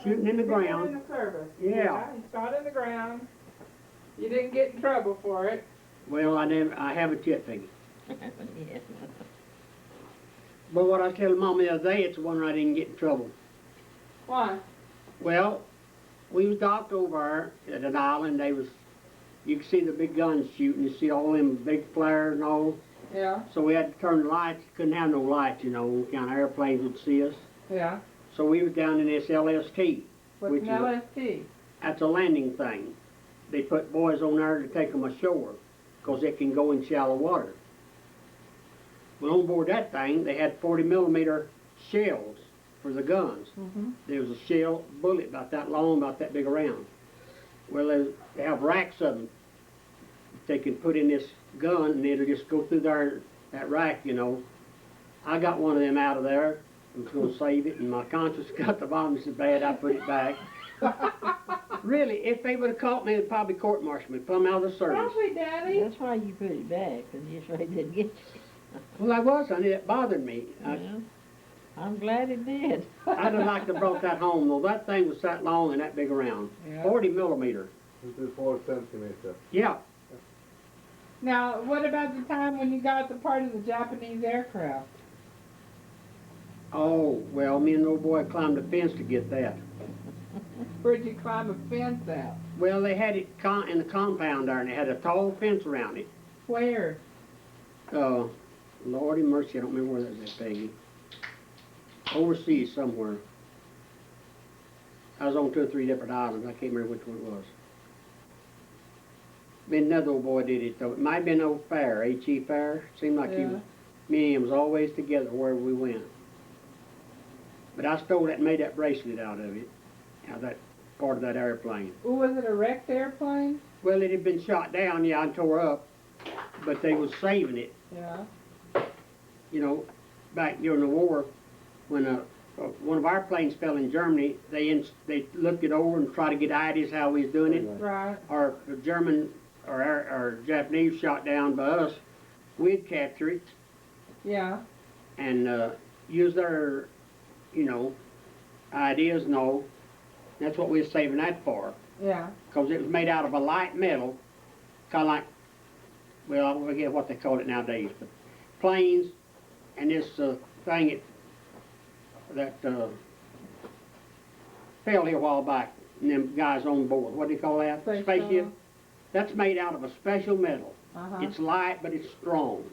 Shooting in the people ground. in the service. Yeah. You shot in the ground. You didn't get in trouble for it. Well, I haven't yet, Peggy. Yeah. But what I was telling Mom the other day, it's the one where I didn't get in trouble. Why? Well, we was docked over there at an island. You could see the big guns shooting. You see all them big flares and all. Yeah. So we had to turn the lights. Couldn't have no lights, you know. Kind of airplanes would see us. Yeah. So we was down in this LST. What's Which an is LST? That's a landing thing. They put boys on there to take them ashore, 'cause they can go in shallow water. Well, on board that thing, they had 40mm shells for the guns. Mm-hmm. There was a shell bullet about that long, about that big around. Well, they have racks of them. They can put in this gun and it'll just go through there, that rack, you know. I got one of them out of there. I was going to save it, and my conscience got the bottom so bad I put it back. Really, if they would have caught me, they'd probably court-martialed me, put me out of the service. Probably, Daddy. That's why you put it back, because you're afraid they'd get you. Well, I was, honey. It bothered me. Well, I'm glad it did. I'd have liked to have brought that home, though. That thing was that long and that big around. Yeah. 40 millimeter. This is 4 centimeter. Yeah. Now, what about the time when you got the part of the Japanese aircraft? Oh, well, me and the old boy climbed the fence to get that. Where'd you climb a fence out? Well, they had it in the compound there, and they had a tall fence around it. Where? Lordy mercy, I don't remember where that was at, Peggy. Overseas somewhere. I was on 2 or 3 different islands. I can't remember which one it was. Then another old boy did it, though. It might have been old Fair, H.E. Fair. Seemed like Yeah. me and him was always together wherever we went. But I stole that and made that bracelet out of it. Out of that part of that airplane. Ooh, was it a wrecked airplane? Well, it had been shot down, yeah, and tore up. But they was saving it. Yeah. You know, back during the war, when one of our planes fell in Germany, they looked it over and tried to get ideas how we was doing it. Right. Or the German or Japanese shot down by us, we'd capture it Yeah. and use their, you know, ideas and all. That's what we was saving that for, Yeah. because it was made out of a light metal, kind of like, well, I forget what they call it nowadays, but planes and this thing that fell here a while back, and them guys on board, what do you call that? Space Spaceship? shuttle. That's made out of a special metal. Uh-huh. It's light, but it's strong.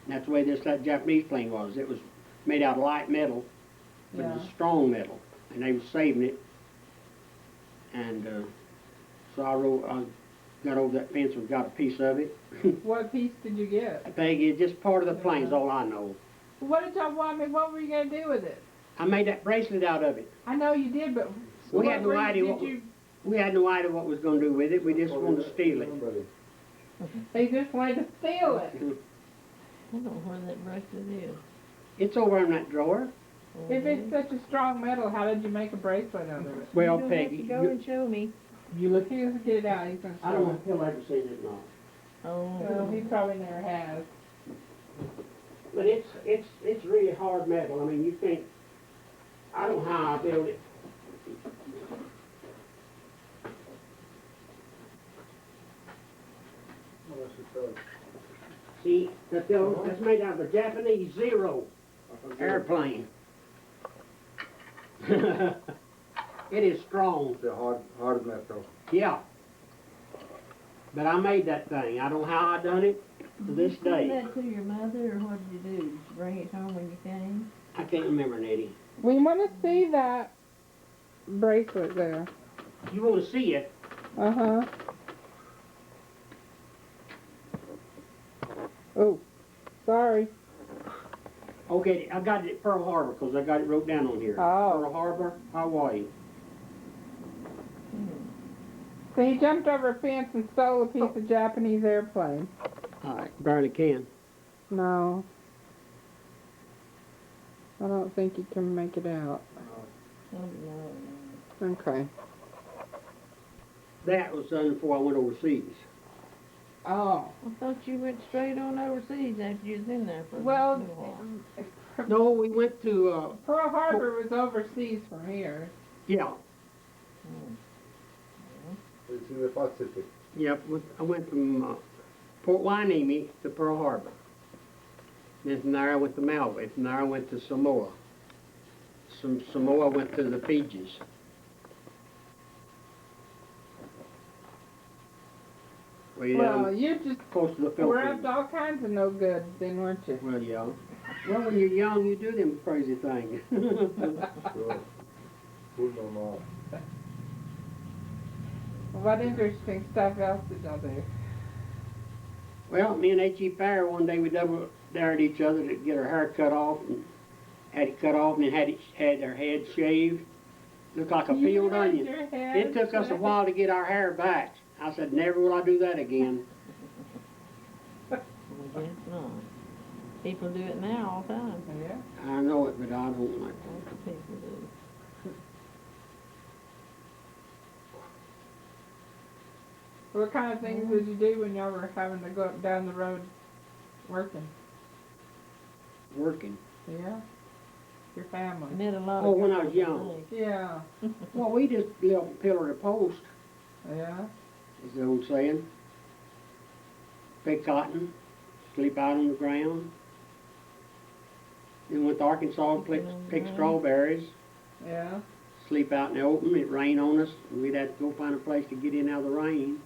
And that's the way that Japanese plane was. It was made out of light metal, but it was Yeah. strong metal. And they was saving it. And so I got over that fence and got a piece of it. What piece did you get? Peggy, it's just part of the plane's all I know. What did y'all want me? What were you gonna do with it? I made that bracelet out of it. I know you did, but We had no were you- idea did what you? we had no idea what we was going to do with it. We just wanted to steal it. They just wanted to steal it. I don't know where that bracelet is. It's over in that drawer. If it's such a strong metal, how did you make a bracelet out of it? Well, you don't Peggy, have to go and show me. You look, he's gonna get it out. He's gonna I show don't know it. if he'll ever seen it or not. Oh. Well, he probably never has. But it's really hard metal. I mean, you can't. I don't know how I built it. See, that's made out of a Japanese Zero airplane. It is strong. It's a hard metal. Yeah. But I made that thing. I don't know how I done it to this Did you give day. that to your mother, or what did you do? Did you bring it home when you came? I can't remember, Nettie. We want to see that bracelet there. You want to see it? Uh-huh. Oh, sorry. Okay, I got it at Pearl Harbor because I got it wrote down on here. Oh. Pearl Harbor, Hawaii. So he jumped over a fence and stole a piece of Japanese airplane. I barely can. No. I don't think you can make it out. Oh, no. Okay. That was done before I went overseas. Oh. I thought you went straight on overseas after you was in there for Well, a little while. No, we went to, Pearl Harbor was overseas from here. yeah. It's in the Pacific. Yep, I went from Port Hueneme to Pearl Harbor. Then from there I went to Maui. From there I went to Samoa. From Samoa I went to the Fijis. Well, you just Close to the were Philippines. up to all kinds of no good, then, weren't you? Well, yeah. Well, when you're young, you do them crazy things. Sure. Full normal. What interesting stuff else did y'all do? Well, me and H.E. Farrer, one day we double dared each other to get our hair cut off had it cut off and then had their head shaved. Looked like a You peeled had onion. your head It took us a shaved. while to get our hair back. I said, never will I do that again. I guess not. People do it now all the time. Yeah. I know it, but I don't like it. Lots of people do. What kind of things did you do when y'all were having to go up down the road working? Working. Yeah. Your family. I met a lot Oh, of when I girls, was young. think. Yeah. Well, we just lived pillar to post, Yeah. is the old saying. Pick cotton, sleep out on the ground. Then went to Arkansas, pick strawberries, Yeah. sleep out in the open. It rained on us. And we'd have to go find a place to get in out of the rain.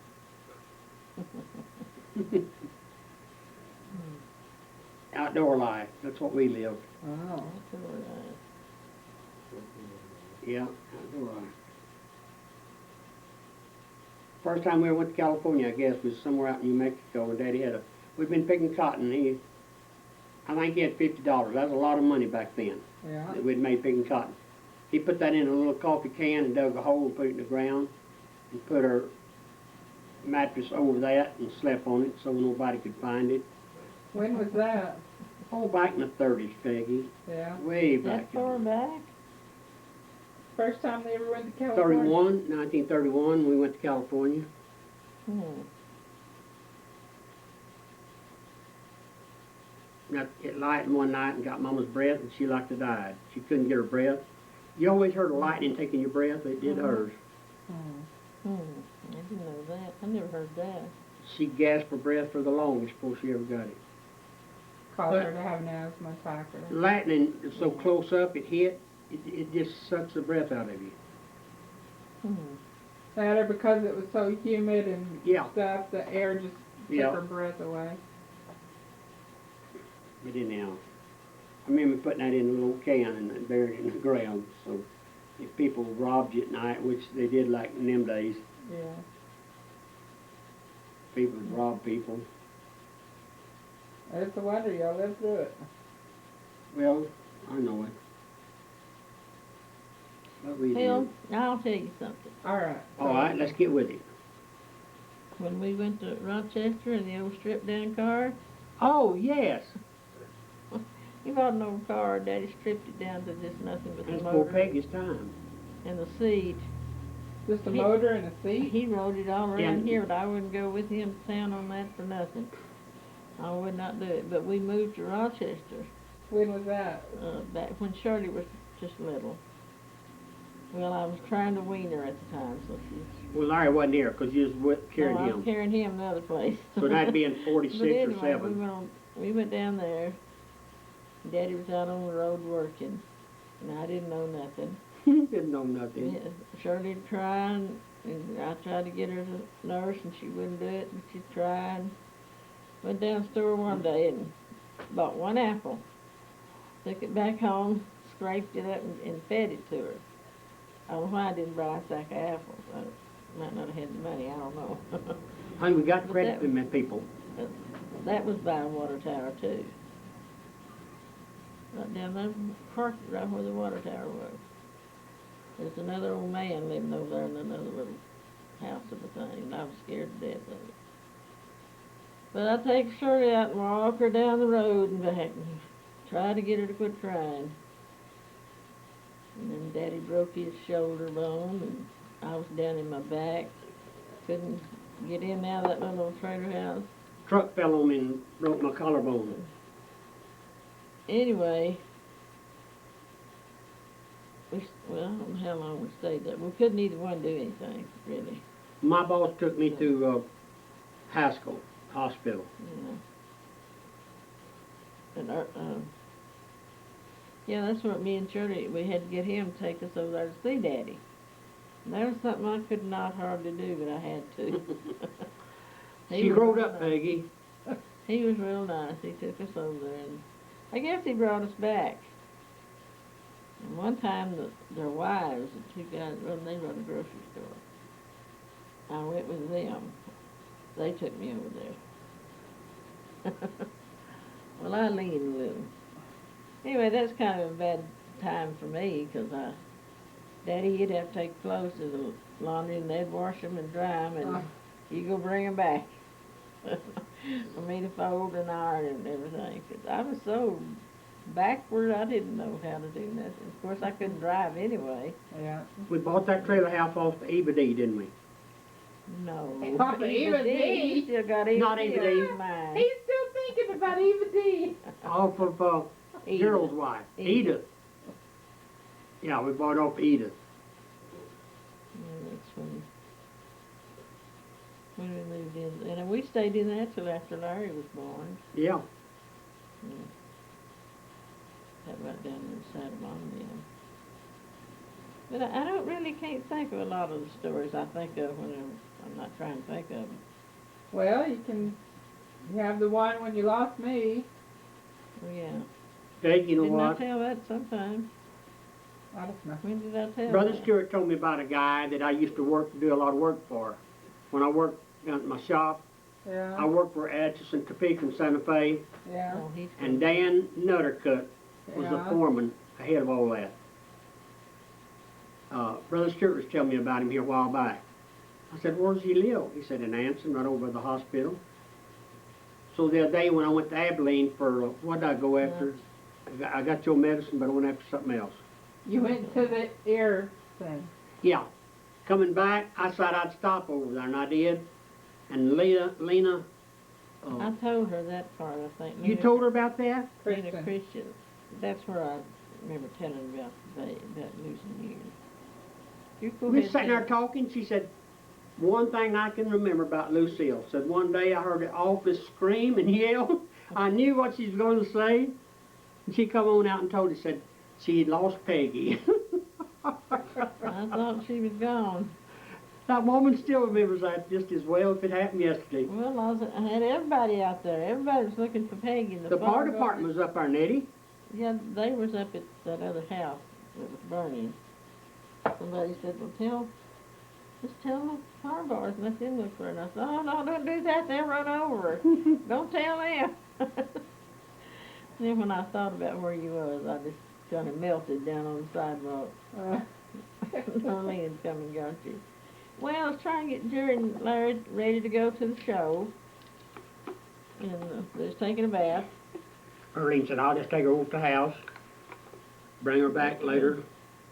Outdoor life. That's what we lived. Oh. That's all right. Yeah, outdoor life. First time we ever went to California, I guess, was somewhere out in New Mexico, and Daddy we'd been picking cotton. I think he had $50. That was a lot of money back then Yeah. that we'd made picking cotton. He put that in a little coffee can and dug a hole and put it in the ground and put our mattress over that and slept on it so nobody could find it. When was that? Oh, back in the 30s, Peggy. Yeah. Way back. That far back? First time they ever went to California? 1931, we went to California. Hmm. Got it lighting one night and got Mama's breath, and she like to died. She couldn't get her breath. You always heard of lightning taking your breath. It did hers. Hmm. I didn't know that. I never heard that. She gasped for breath for the longest before she ever got it. Caused her to have an asthma attack or Lightning is so close up, it just sucks the breath out of you. that, or because it was so humid and Yeah. stuff, the air just took Yeah. her breath away. But anyhow, I remember putting that in a little can and buried it in the ground. So if people robbed you at night, which they did like in them days, Yeah. people would rob people. It's a wonder y'all lived through it. Well, I know it. But we Phil, did. I'll tell you something. All right. All right, let's get with it. When we went to Rochester in the old stripped down car, Oh, yes. he bought an old car. Daddy stripped it down to just nothing but the That's poor motor Peggy's time. and the seat. Just a He- motor and a seat? He rode it all around Yeah. here, but I wouldn't go with him to town on that for nothing. I would not do it. But we moved to Rochester When was that? back when Shirley was just little. Well, I was trying to wean her at the time, so she's. Well, Larry wasn't here because you was carrying No, I was him. carrying him another place. So that'd be in 46 But or anyway, 7. we went down there. Daddy was out on the road working, and I didn't know nothing. Didn't know nothing. Shirley tried, and I tried to get her to nurse, and she wouldn't do it, and she tried. Went down to the store one day and bought one apple. Took it back home, scraped it up, and fed it to her. I don't know why I didn't buy a sack of apples. I might not have had the money, I don't know. Honey, we got But credit that- from them people. That was by a water tower too. Right down there, parked right where the water tower was. There's another old man living over there in another little house of a thing, and I was scared to death of it. But I take Shirley out and walk her down the road and back and try to get her to quit crying. And then Daddy broke his shoulder bone, and I was down in my back. Couldn't get in and out of that little trailer house. Truck fell on me and broke my collarbone. Anyway, well, I don't know how long we stayed there. We couldn't either one do anything, really. My boss took me to Haskell Hospital. You know. And yeah, that's what me and Shirley, we had to get him to take us over there to see Daddy. And that was something I could not hardly do, but I had to. He She was rode real up, nice. Peggy. He was real nice. He took us over there, and I guess he brought us back. And one time, their wives, the two guys, they run a grocery store. I went with them. They took me over there. Well, I leaned a little. Anyway, that's kind of a bad time for me, 'cause Daddy, he'd have to take clothes to the laundry, and they'd wash them and dry them, and you go bring them back for me to fold and iron and everything. 'Cause I was so backward, I didn't know how to do nothing. Of course, I couldn't drive anyway. Yeah. We bought that trailer house off the Eva D, didn't we? No. Papa, Eva D. You still got Eva Not D Eva on D. your mind. He's still thinking about Eva D. Off of Edith. Gerald's wife, Edith. Yeah, we bought off Edith. Yeah, that's when we moved in. And we stayed in that till after Larry was born. Yeah. That right down inside of Mom then. But I don't really can't think of a lot of the stories I think of when I'm not trying to think of them. Well, you have the one when you lost me. Oh, yeah. Peg, you know Didn't what? I tell that sometime? I don't know. When did I tell Brother that? Stewart told me about a guy that I used to do a lot of work for. When I worked down at my shop, I Yeah. worked for Atchison, Topeka, and Santa Fe, Yeah. Oh, he's and Dan Nuttercut was the Yeah. foreman ahead of all that. Brother Stewart was telling me about him here a while back. I said, where does he live? He said, in Anson, right over by the hospital. So the other day when I went to Abilene for, what did I go after? I got your medicine, but I went after something else. You went to the ear thing. Yeah. Coming back, I said I'd stop over there, and I did. And Lena, I told her that part, I think. you told her about that? Lena Christian. Christian. That's where I remember telling about that losing you. You go We ahead was sitting there and talking. She said, one thing I can remember about Lucille. Said one day I heard the office scream and yell. I knew what she was going to say. And she come on out and told us, said she had lost Peggy. I thought she was gone. That woman still remembers that just as well if it happened yesterday. Well, I had everybody out there. Everybody was looking for Peggy. And The fire department was up there, Nettie. Yeah, they was up at that other house that was burning. Somebody said, well, just tell the fire boys and let them look for it. And I said, oh, no, don't do that. They'll run over her. Don't tell them. Then when I thought about where you was, I just kind of melted down on the sidewalk. Lonely had come and got you. Well, I was trying to get Jerry and Larry ready to go to the show. And they was taking a bath. Erlene said, I'll just take her over to the house, bring her back later.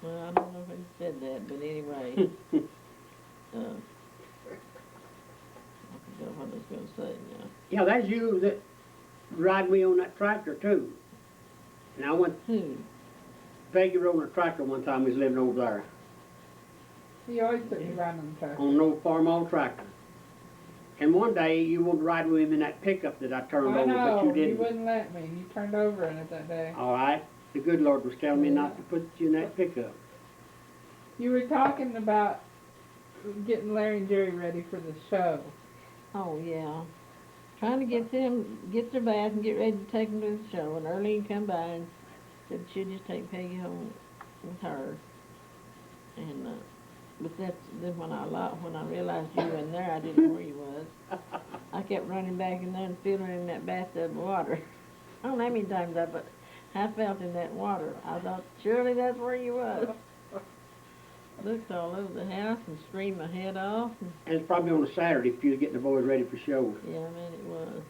Well, I don't know if he said that, but anyway. I forgot what I was going to say now. Yeah, that's you that ride me on that tractor too. And I went, Who? Peggy rode on a tractor one time, we was living over there, He always took me around on the truck. on an old farm old tractor. And one day you wanted to ride with him in that pickup that I turned I over, but you know, didn't. wouldn't let me. You turned over in it that day. All right, the good Lord was telling me not to put you in that pickup. You were talking about getting Larry and Jerry ready for the show. Oh, yeah. Trying to get their bath and get ready to take them to the show. And Earlene come by and said she'd just take Peggy home with her. And, but that's, then when I realized you were in there, I didn't know where you was. I kept running back in there and feeling in that bathtub of water. I don't know how many times I felt in that water. I thought, surely that's where you was. Looked all over the house and screamed my head off. And it's probably on a Saturday if you was getting the boys ready for show. Yeah, man, it was.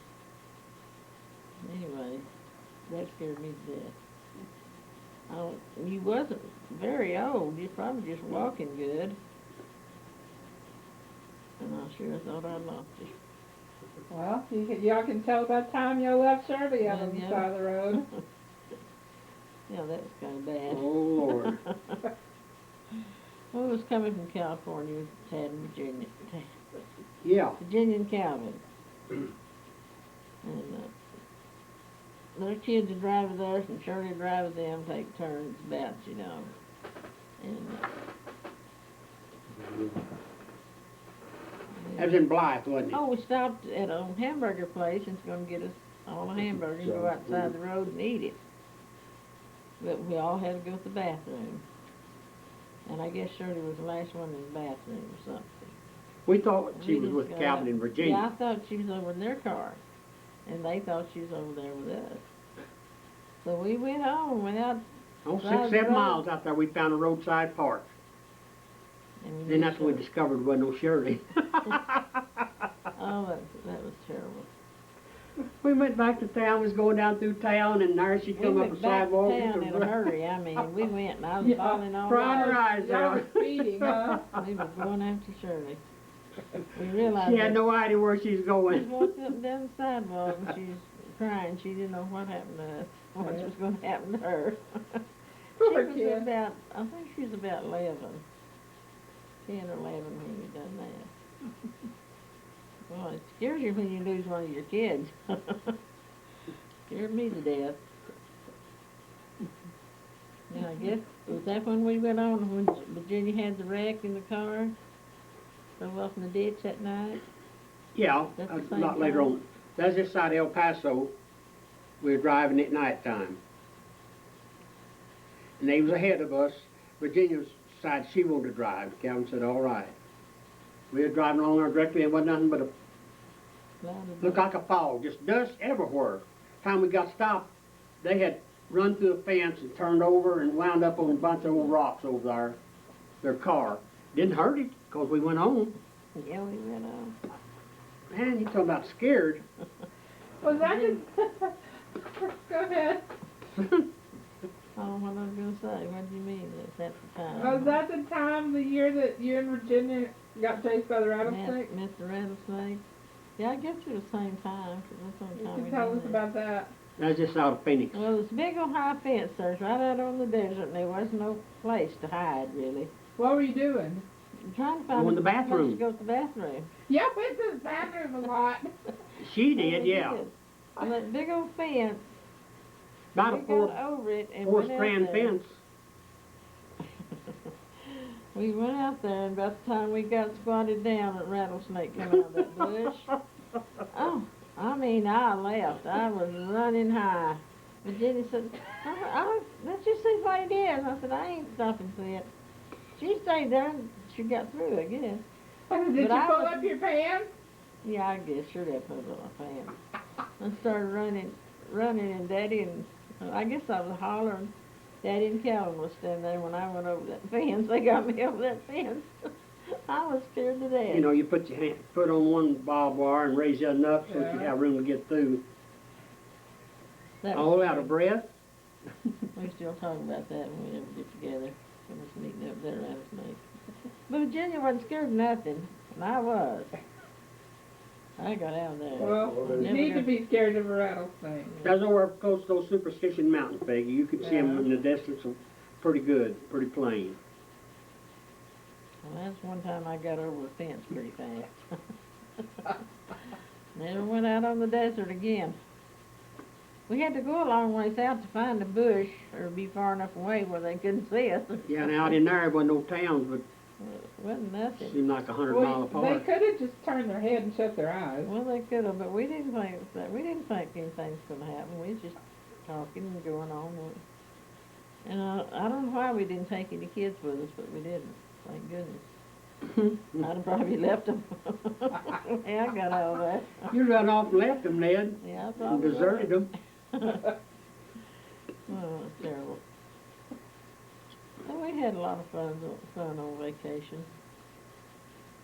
Anyway, that scared me to death. You wasn't very old. You're probably just walking good. And I sure thought I lost you. Well, y'all can tell about the time y'all left Shirley out on the Yeah. side of the road. Yeah, that was kind of bad. Oh, Lord. Well, it was coming from California with Tad and Virginia. Yeah. Virginia and Calvin. And their kids would drive with us, and Shirley would drive with them, take turns about, you know. And That was in Blythe, wasn't it? oh, we stopped at a hamburger place and it's going to get us all a hamburger and go outside the road and eat it. But we all had to go to the bathroom. And I guess Shirley was the last one in the bathroom or something. We thought she We was just with got Calvin up. in Virginia. Yeah, I thought she was over in their car. And they thought she was over there with us. So we went on without, Oh, Right, 6, 7 right. miles out there, we found a roadside park. and Then that's when we just, discovered there wasn't no Shirley. oh, that was terrible. We went back to town, was going down through town, and there she We come up went the back sidewalk. to town in a hurry. I mean, we went and I was Yeah, bawling all crying her night. eyes Y'all out. were speeding, huh? We were going after Shirley. We realized She had that no idea where she's she was going. walking up and down the sidewalk and she's crying. She didn't know what happened to us, what was going to happen to her. She Poor was kid. about, I think she was about 11, 10 or 11 when we done that. Well, it scares you when you lose one of your kids. Scared me to death. And I guess, was that when we went on, when Virginia had the wreck in the car? Drove off in the ditch that night? Yeah, That's a the same lot later time? on. That's this side of El Paso. We were driving at night time. And they was ahead of us. Virginia's decided she wanted to drive. Calvin said, all right. We were driving along there directly, and it wasn't nothing but a looked like a fog, just dust everywhere. Time we got stopped, they had run through a fence and turned over and wound up on a bunch of old rocks over there. Their car didn't hurt it because we went home. Yeah, we went on. Man, you talking about scared? Was that just... Go ahead. Oh, what I was gonna say, what do you mean, that's at the time? Was that the time, the year that you and Virginia got chased by the rattlesnake? Met the rattlesnake? Yeah, I guess it was the same time, 'cause that's the only You time can we tell done us that. about that. That's just out of Phoenix. Well, this big old high fence there's right out on the desert, and there wasn't no place to hide, really. What were you doing? Trying to find Go in a the place bathroom. to go to the bathroom. Yeah, I went to the bathroom a lot. She Yeah, did, we yeah. did. And that big old fence, About we a got over it and four went out strand there. fence. We went out there, and about the time we got squatted down, a rattlesnake came out of that bush. Oh, I mean, I left. I was running high. But Jenny said, let's just see what it is. I said, I ain't stopping to see it. She stayed there, and she got through, I guess. Did you But I pull was- up your pants? Yeah, I guess, sure they put it on my pants. I started running, and Daddy and, I guess I was hollering. Daddy and Calvin was standing there when I went over that fence. They got me over that fence. I was scared to death. You know, you put your foot on one barbed wire and raise your enough so that you Yeah. have room to get through. That was All out scary. of breath. We still talk about that when we ever get together. We was meeting up there rattlesnake. But Virginia wasn't scared of nothing, and I was. I got out of there. Well, you Never need to got- be scared of a rattlesnake. That's over close to those Superstition Mountains, Peggy. You could see them Yeah. in the distance, pretty good, pretty plain. Well, that's one time I got over a fence pretty fast. Never went out on the desert again. We had to go a long ways out to find a bush or be far enough away where they couldn't see us. Yeah, and out in there wasn't no towns, but Wasn't nothing. seemed like 100 mile Well, apart. they could have just turned their head and shut their eyes. Well, they could have, but we didn't think that. We didn't think anything's going to happen. We was just talking and going on. And I don't know why we didn't take any kids with us, but we didn't. Thank goodness. I'd have probably left them. Yeah, I got out of that. You run off and left them, Ned, Yeah, I and probably deserted them. Oh, it's terrible. Well, we had a lot of fun on vacation.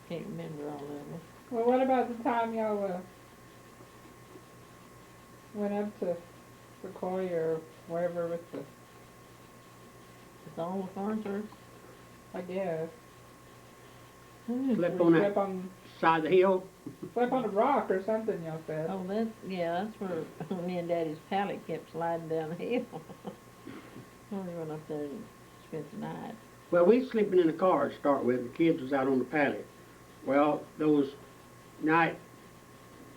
Can't remember all of it. Well, what about the time y'all went up to Sequoia or wherever with the, It's all the concerts. I guess. Slept Where on you that slept on, side of the hill. slept on a rock or something, y'all said. Oh, that's where me and Daddy's pallet kept sliding down the hill. We went up there and spent the night. Well, we was sleeping in the car to start with. The kids was out on the paddock. Well, those night,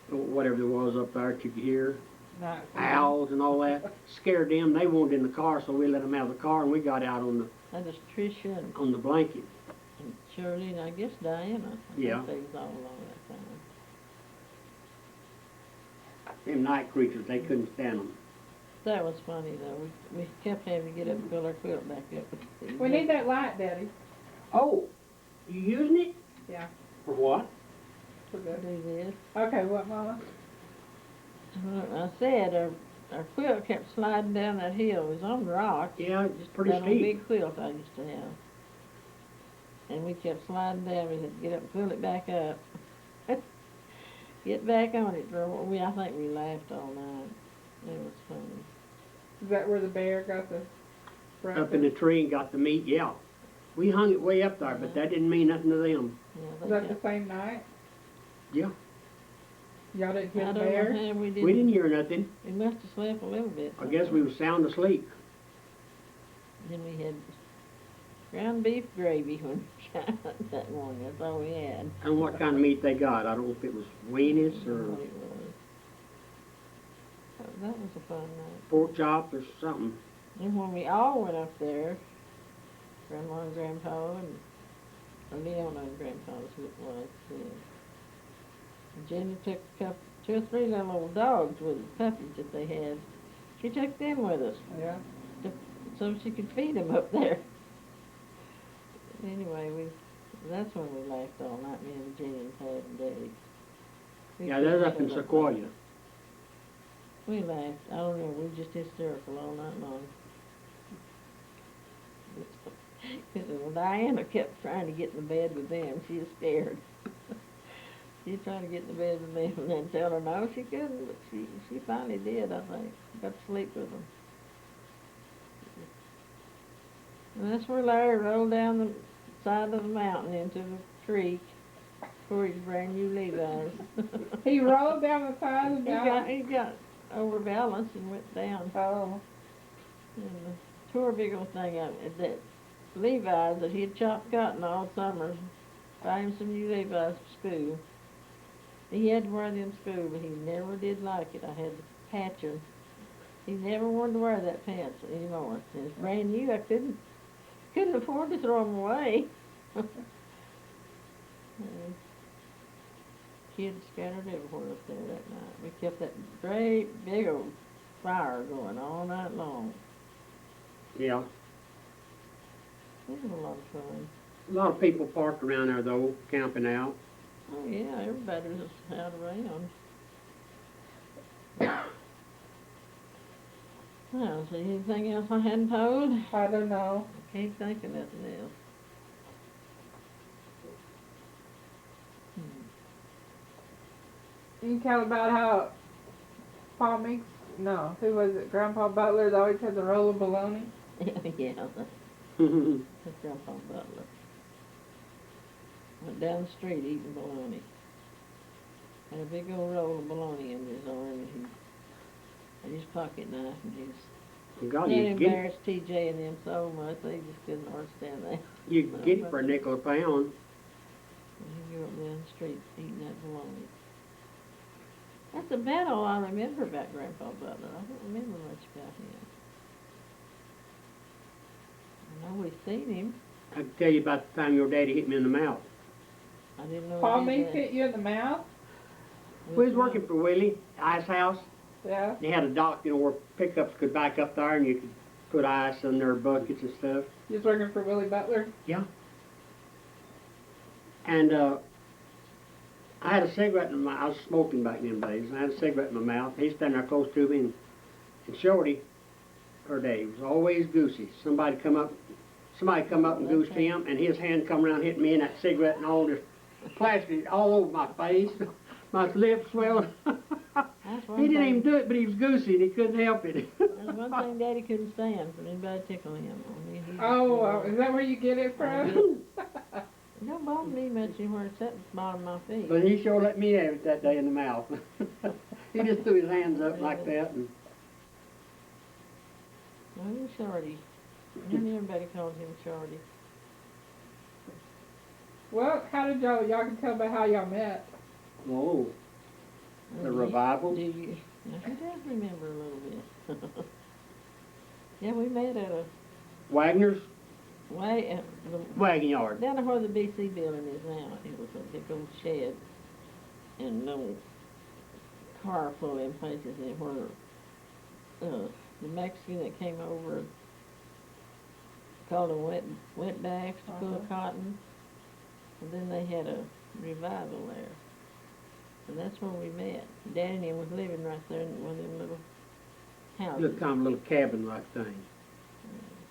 whatever there was up there that you could hear, Not, owls and all that, scared them. They wanted in the car, so we let them out of the car, and we got out That was Tricia on the blanket. and Shirley and I guess Diana. I Yeah. think they was all along that time. Them night creatures, they couldn't stand them. That was funny though. We kept having to get up and fill our quilt back up. we need that light, Daddy. Oh, you using it? Yeah. For what? For to good. do this. Okay, what, Mama? I said, our quilt kept sliding down that hill. It was on rocks. Yeah, it's pretty That old steep. big quilt I used to have. And we kept sliding down. We had to get up and pull it back up. Get back on it. I think we laughed all night. It was funny. Is that where the bear got the Up in the tree and got the meat, yeah. We hung it way up there, but that didn't mean nothing to them. Yeah, Was they that the kept, same night? Yeah. Y'all didn't hear I the don't bear? know how we didn't. We didn't hear nothing. We must have slept a little bit. I guess we was sound asleep. Then we had ground beef gravy when we got up that morning. That's all we had. I don't know what kind of meat they got. I don't know if it was weenies I don't know or what it was. That was a fun night. pork chop or something. And when we all went up there, Grandma and Grandpa and Leona and Grandpa's wife, and Jenny took two or three little old dogs with puppies that they had. She took them with us Yeah. so she could feed them up there. Anyway, that's when we laughed all night, me and Jenny and Pat and Daddy. We Yeah, that's up in couldn't shut Sequoia. We laughed. I don't know, we were just hysterical all night long. Well, Diana kept trying to get in the bed with them. She was scared. She was trying to get in the bed with them and then tell her no, she couldn't, but she finally did, I think. Got to sleep with them. And that's where Larry rolled down the side of the mountain into the creek for his brand new Levi's. He rolled down the side of the mountain? He got overbalanced and went down. Oh. And tore a big old thing out. That Levi's that he had chopped cotton all summer, buy him some new Levi's for school. He had to wear them to school, but he never did like it. I had to patch him. He never wanted to wear that pants anymore. It was brand new. I couldn't afford to throw them away. Kids scattered everywhere up there that night. We kept that great big old fire going all night long. Yeah. It was a lot of fun. A lot of people parked around there though, camping out. Oh yeah, everybody was out around. Well, is there anything else I hadn't told? I don't know. I can't think of nothing else. You can tell about how Pa Meeks, no, who was it? Grandpa Butler that always had the roll of bologna? Yeah, that's Grandpa Butler. Went down the street eating bologna. Had a big old roll of bologna in his arm and his pocket knife and his God, That you get embarrassed TJ and them so much, they just couldn't understand that. you can get it for a nickel a pound. And he grew up down the street eating that bologna. That's about all I remember about Grandpa Butler. I don't remember much about him. I know we've seen him. I can tell you about the time your daddy hit me in the mouth. I didn't know Pa he did Meeks that. hit you in the mouth? We was working for Willie, Ice House. Yeah. They had a dock, you know, where pickups could back up there and you could put ice in their buckets and stuff. You was working for Willie Butler? And I had a cigarette in my, I was smoking back in them days, and I had a cigarette in my mouth. He's standing there close to me, and Shorty, her day, was always goosey. Somebody come up and goosed him, and his hand come around hitting me in that cigarette and all this plastic all over my face. My lips swelled. He didn't even do it, but he was goosey, and he couldn't help it. There's one thing Daddy couldn't stand, for anybody tickling him. I mean, he Oh, is that where you get it from? It don't bother me much anywhere it's at the bottom of my feet. But he sure let me have it that day in the mouth. He just threw his hands up like that. And No, he's Shorty. And everybody calls him Shorty. Well, how did y'all can tell about how y'all met? oh, the revival. Do you? Now, he does remember a little bit. Yeah, we met at a Wagner's the wagon yard. down where the BC building is now. It was a big old shed and no car full of them places in where the Mexican that came over called them wetbacks to pull cotton. And then they had a revival there. And that's where we met. Daddy and him was living right there in one of them little house. Looked kind of a little cabin-like thing.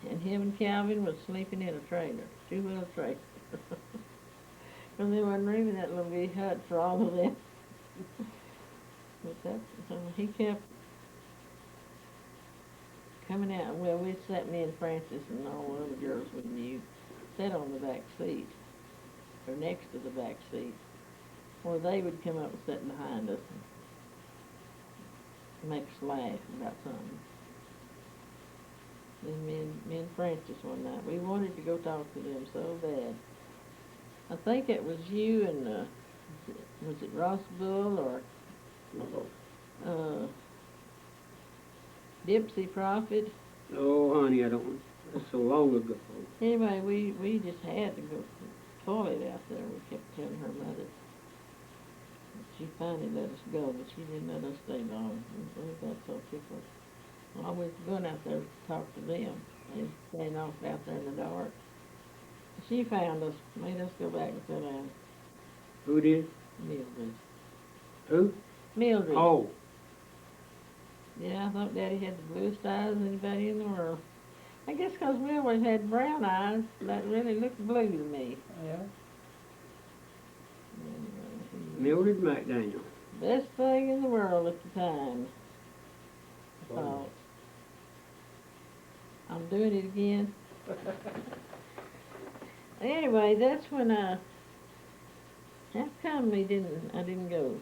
And him and Calvin was sleeping in a trailer, two-wheel trailer. Because they wasn't room in that little wee hut for all of them. But that, so he kept coming out. Well, we sat, me and Francis and all the other girls we knew, sat on the back seat, or next to the back seat, or they would come up and sit behind us and make us laugh about something. Then me and Francis one night, we wanted to go talk to them so bad. I think it was you and, was it Ross Bull or Dipsy Prophet? Oh, honey, I don't. That's so long ago. Anyway, we just had to go to the toilet out there. We kept telling her mother. She finally let us go, but she didn't let us stay long. We got so tickled. Always going out there to talk to them. They was staying off out there in the dark. She found us, made us go back and sit down. Who did? Mildred. Who? Mildred. Oh, Yeah, I thought Daddy had the bluest eyes of anybody in the world. I guess 'cause we always had brown eyes, that really looked blue to me. Yeah. Mildred McDaniel. Best thing in the world at the time. I thought. I'm doing it again. Anyway, that's when how come I didn't go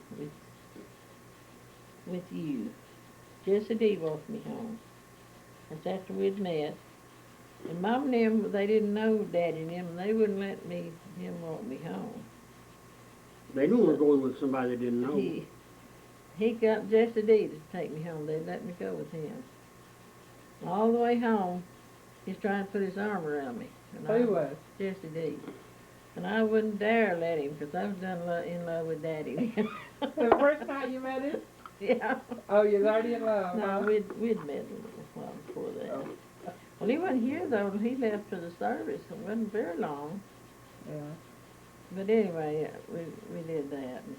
with you? Jessie D walked me home. That's after we'd met. And Mom and them, they didn't know Daddy and them, and they wouldn't let him walk me home. They knew we were going with somebody they didn't know. He got Jessie D to take me home. They let me go with him. All the way home, he's trying to put his arm around me. And Who was? Jessie D. And I wouldn't dare let him, because I was in love with Daddy. The first night you met him? Yeah. Oh, you was already in love, No, huh? we'd met a little while before that. Oh. Well, he wasn't here, though. He left for the service. It wasn't very long. Yeah. But anyway, we did that. And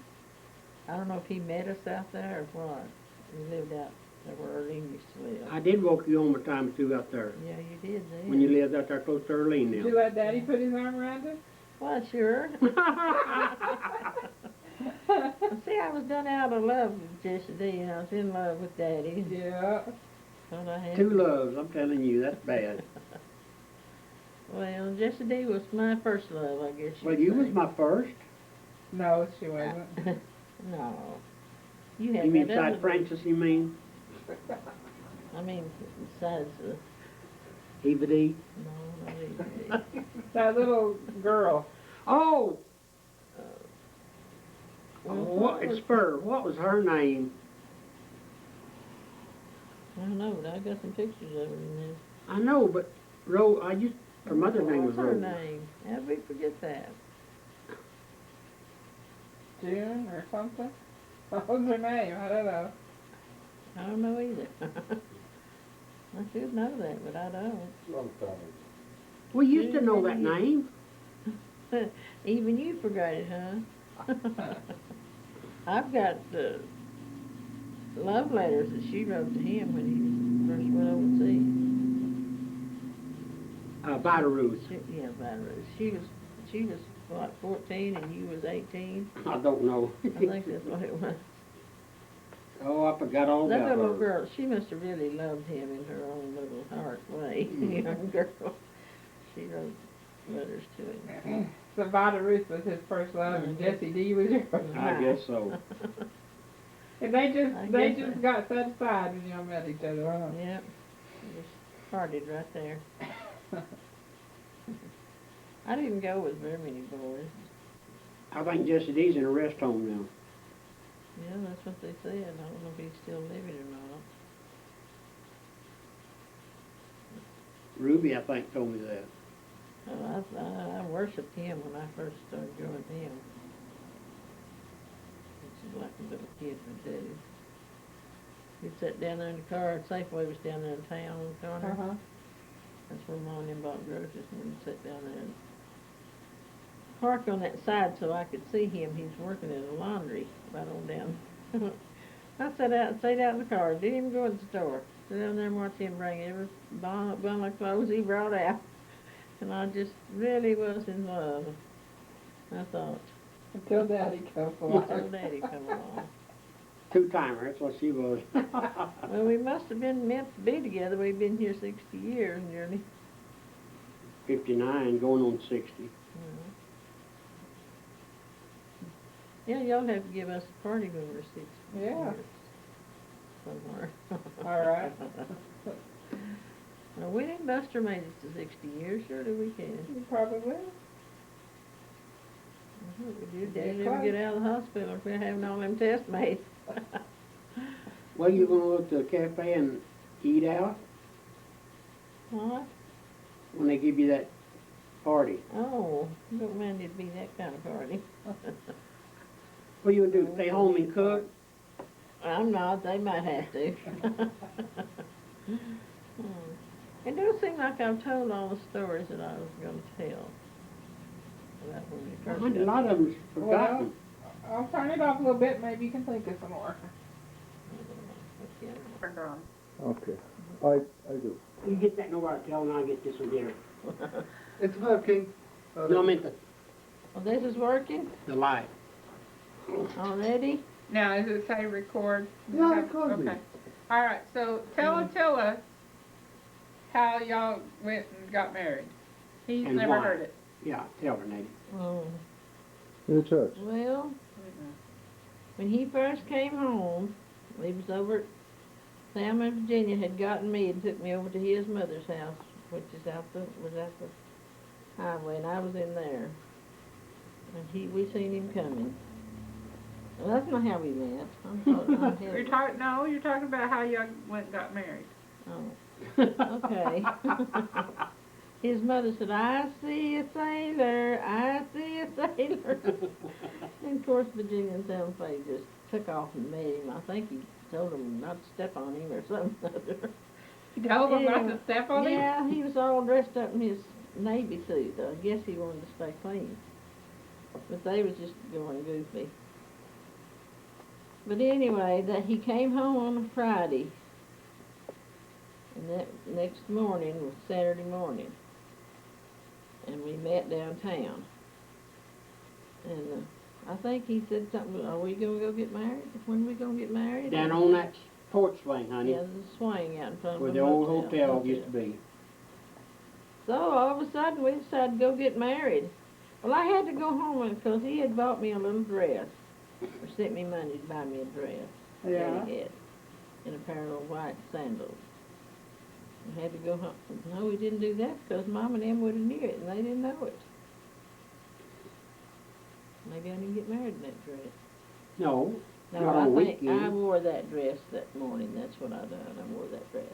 I don't know if he met us out there or what. We lived out there where Erlene used to live. I did walk you home a time or two out there. Yeah, you did then. When you lived out there close to Erlene Did now. you let Daddy put his arm around him? Well, sure. See, I was done out of love with Jessie D, and I was in love with Daddy. Yeah. Thought I had Two loves, I'm telling you, that's bad. Well, Jessie D was my first love, I guess. Well, you was my first. No, she wasn't. No. You had You mean that other beside Francis, you mean? I mean, besides Eva D? no, not even. That little girl. Oh! Well, What, it's Spur. What was her name? I don't know, but I got some pictures of her in there. I know, but her mother's name was What's her Rose. name? How did we forget that? June or something? What was her name? I don't know. I don't know either. I should know that, but I don't. Long time. We used to know that name. Even you forgot it, huh? I've got love letters that she wrote to him when he first went overseas. Vida Ruth. Yeah, Valerie. She was what, 14 and you was 18? I don't know. I think that's what it was. Oh, I forgot all That about little her. girl, she must have really loved him in her own little heart way. Young girl. She wrote letters to him. So Vida Ruth was his first love, and Jessie D was yours. I guess so. And they I guess just so. got set aside when y'all met each other, huh? Yep. Just parted right there. I didn't go with very many boys. I think Jessie D's in a rest home now. Yeah, that's what they said. I don't know if he's still living or not. Ruby, I think, told me that. Oh, I worshipped him when I first started going to him. It's like a little kid would do. He'd sit down there in the car, Safeway was down there in town on the corner. Uh-huh. That's where Mom and them bought groceries, and we'd sit down there and park on that side so I could see him. He's working at a laundry right on down. I sat out in the car, didn't even go in the store. Sit down there and watch him bring every bundle of clothes he brought out. And I just really was in love, I thought, Until Daddy comes along. until Daddy come along. Two-timer, that's what she was. Well, we must have been meant to be together. We've been here 60 years nearly. 59, going on 60. Yeah, y'all have to give us a party when we're 60 Yeah. years. Somewhere. All right. Well, we didn't Buster made it to 60 years, surely we can. You probably will. We do. Daddy never get out of the hospital if we're having all them tests made. Well, you gonna go to the cafe and eat out What? when they give you that party? Oh, don't mind it'd be that kind of party. What you gonna do, stay home and cook? I'm not, they might have to. It does seem like I've told all the stories that I was going to tell. About when you first A lot of them's forgotten. I'll turn it off a little bit. Maybe you can think of some more. Turned on. Okay. I do. You get that nowhere to tell, and I'll get this one here. It's working. No, I meant Well, this is working the light. already? Now, does it say record? Yeah, record me. Okay. All right. So tell Attila how y'all went and got married. He's And never why. heard it. Yeah, tell her, Nathan. Oh, In the church. well, when he first came home, he was over at Sam and Virginia had gotten me and took me over to his mother's house, which is out the highway, and I was in there. And we seen him coming. Well, that's not how we met. You're talking about how y'all went and got married. Oh, okay. His mother said, "I see a sailor, I see a sailor." And of course, Virginia and Sam Faye just took off and met him. I think he told them not to step on him or something. You told him not to step on him? Yeah, he was all dressed up in his Navy suit. I guess he wanted to stay clean. But they was just going goofy. But anyway, that he came home on a Friday. And that next morning was Saturday morning. And we met downtown. And I think he said something, are we going to go get married? When are we going to get married? Down on that porch swing, honey, Yeah, there's a swing out in front where of the old hotel used to be. So all of a sudden we decided to go get married. Well, I had to go home because he had bought me a little dress, or sent me money to buy me a dress. Yeah. That he had, and a pair of white sandals. I had to go home. No, we didn't do that because Mom and them would have knew it, and they didn't know it. Maybe I didn't get married in that dress. No, No, not on I think I weekends. wore that dress that morning. That's what I done. I wore that dress.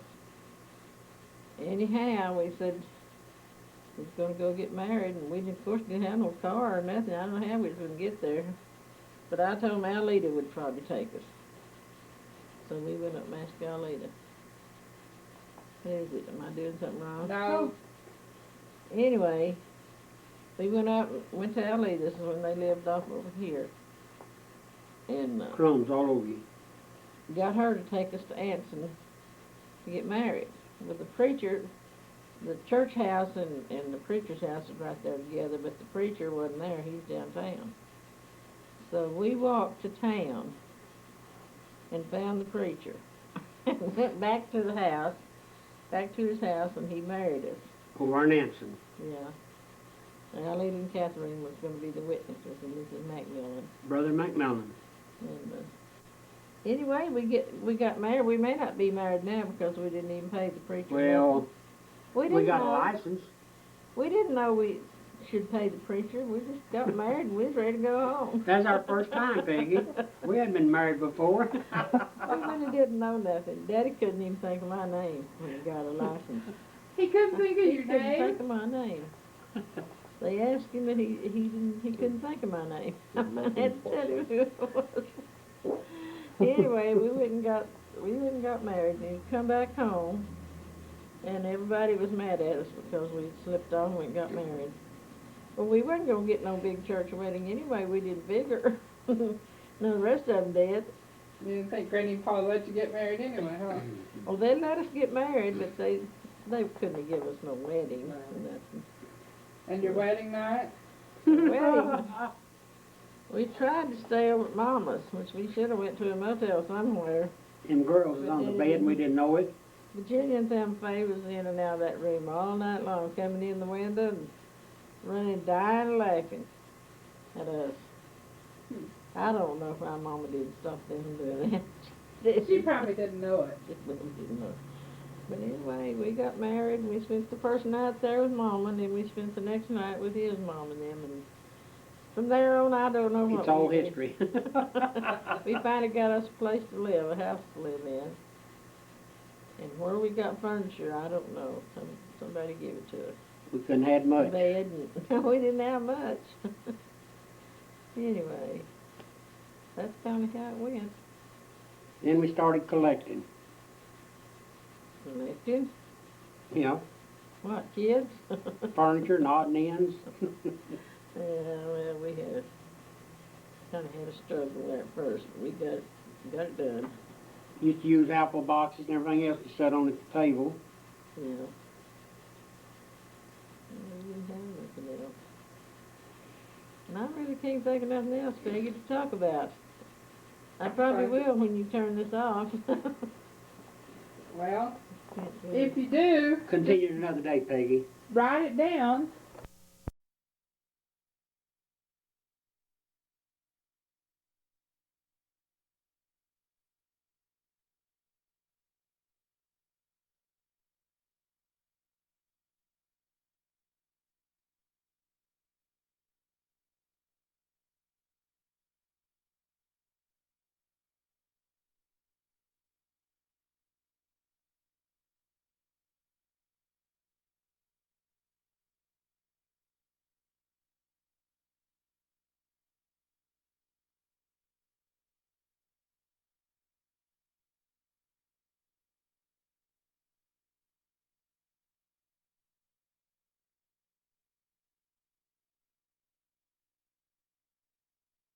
Anyhow, we said we was going to go get married, and we, of course, didn't have no car or nothing. I don't know how we was going to get there. But I told him Alita would probably take us. So we went up and asked Alita. Who is it? Am I doing something wrong? No. Anyway, we went to Alita's. This is when they lived off over here. And Crumbs all over you. got her to take us to Anson to get married. With the preacher, the church house and the preacher's house is right there together, but the preacher wasn't there. He's downtown. So we walked to town and found the preacher and went back to the house, back to his house, and he married us. Over in Anson. Yeah. And Alita and Catherine was going to be the witnesses, and Mrs. Macmillan. Brother McMillan. And anyway, we got married. We may not be married now because we didn't even pay the preacher. Well, we we didn't got a know. license. We didn't know we should pay the preacher. We just got married and we was ready to go home. That's our first time, Peggy. We hadn't been married before. We really didn't know nothing. Daddy couldn't even think of my name when he got a license. He couldn't think of He your couldn't name? think of my name. They asked him, and he couldn't think of my name. I had to tell him who it was. Anyway, we went and got married, and he come back home, and everybody was mad at us because we slipped off and went and got married. Well, we wasn't gonna get no big church wedding anyway. We didn't figure. None of the rest of them did. You didn't think Granny and Pa let you get married anyway, huh? Well, they let us get married, but they couldn't have given us no wedding No. or nothing. And your wedding night? Wedding. We tried to stay over at Mama's, which we should have went to a motel somewhere. Them girls was on the bed and we didn't know it. Virginia and them Faye was in and out of that room all night long, coming in the window and running, dying, laughing at us. I don't know if my mama didn't stop them from doing that. She probably didn't know it. Just really didn't know. But anyway, we got married and we spent the first night there with Mama, and then we spent the next night with his mom and them. And from there on, I don't know what It's all we did. history. We finally got us a place to live, a house to live in. And where we got furniture, I don't know. Somebody gave it to us. We couldn't have much. Bed, and we didn't have much. Anyway, that's kind of how it went. Then we started collecting. Collecting? You know, What, kids? furniture and odds and ends. Yeah, well, we had kind of had a struggle there at first, but we got it done. Used to use apple boxes and everything else to set on the table. Yeah. We didn't have nothing else. And I really can't think of nothing else, Peggy, to talk about. I probably will when you turn this off. Well, if you do, Continue another day, Peggy. write it down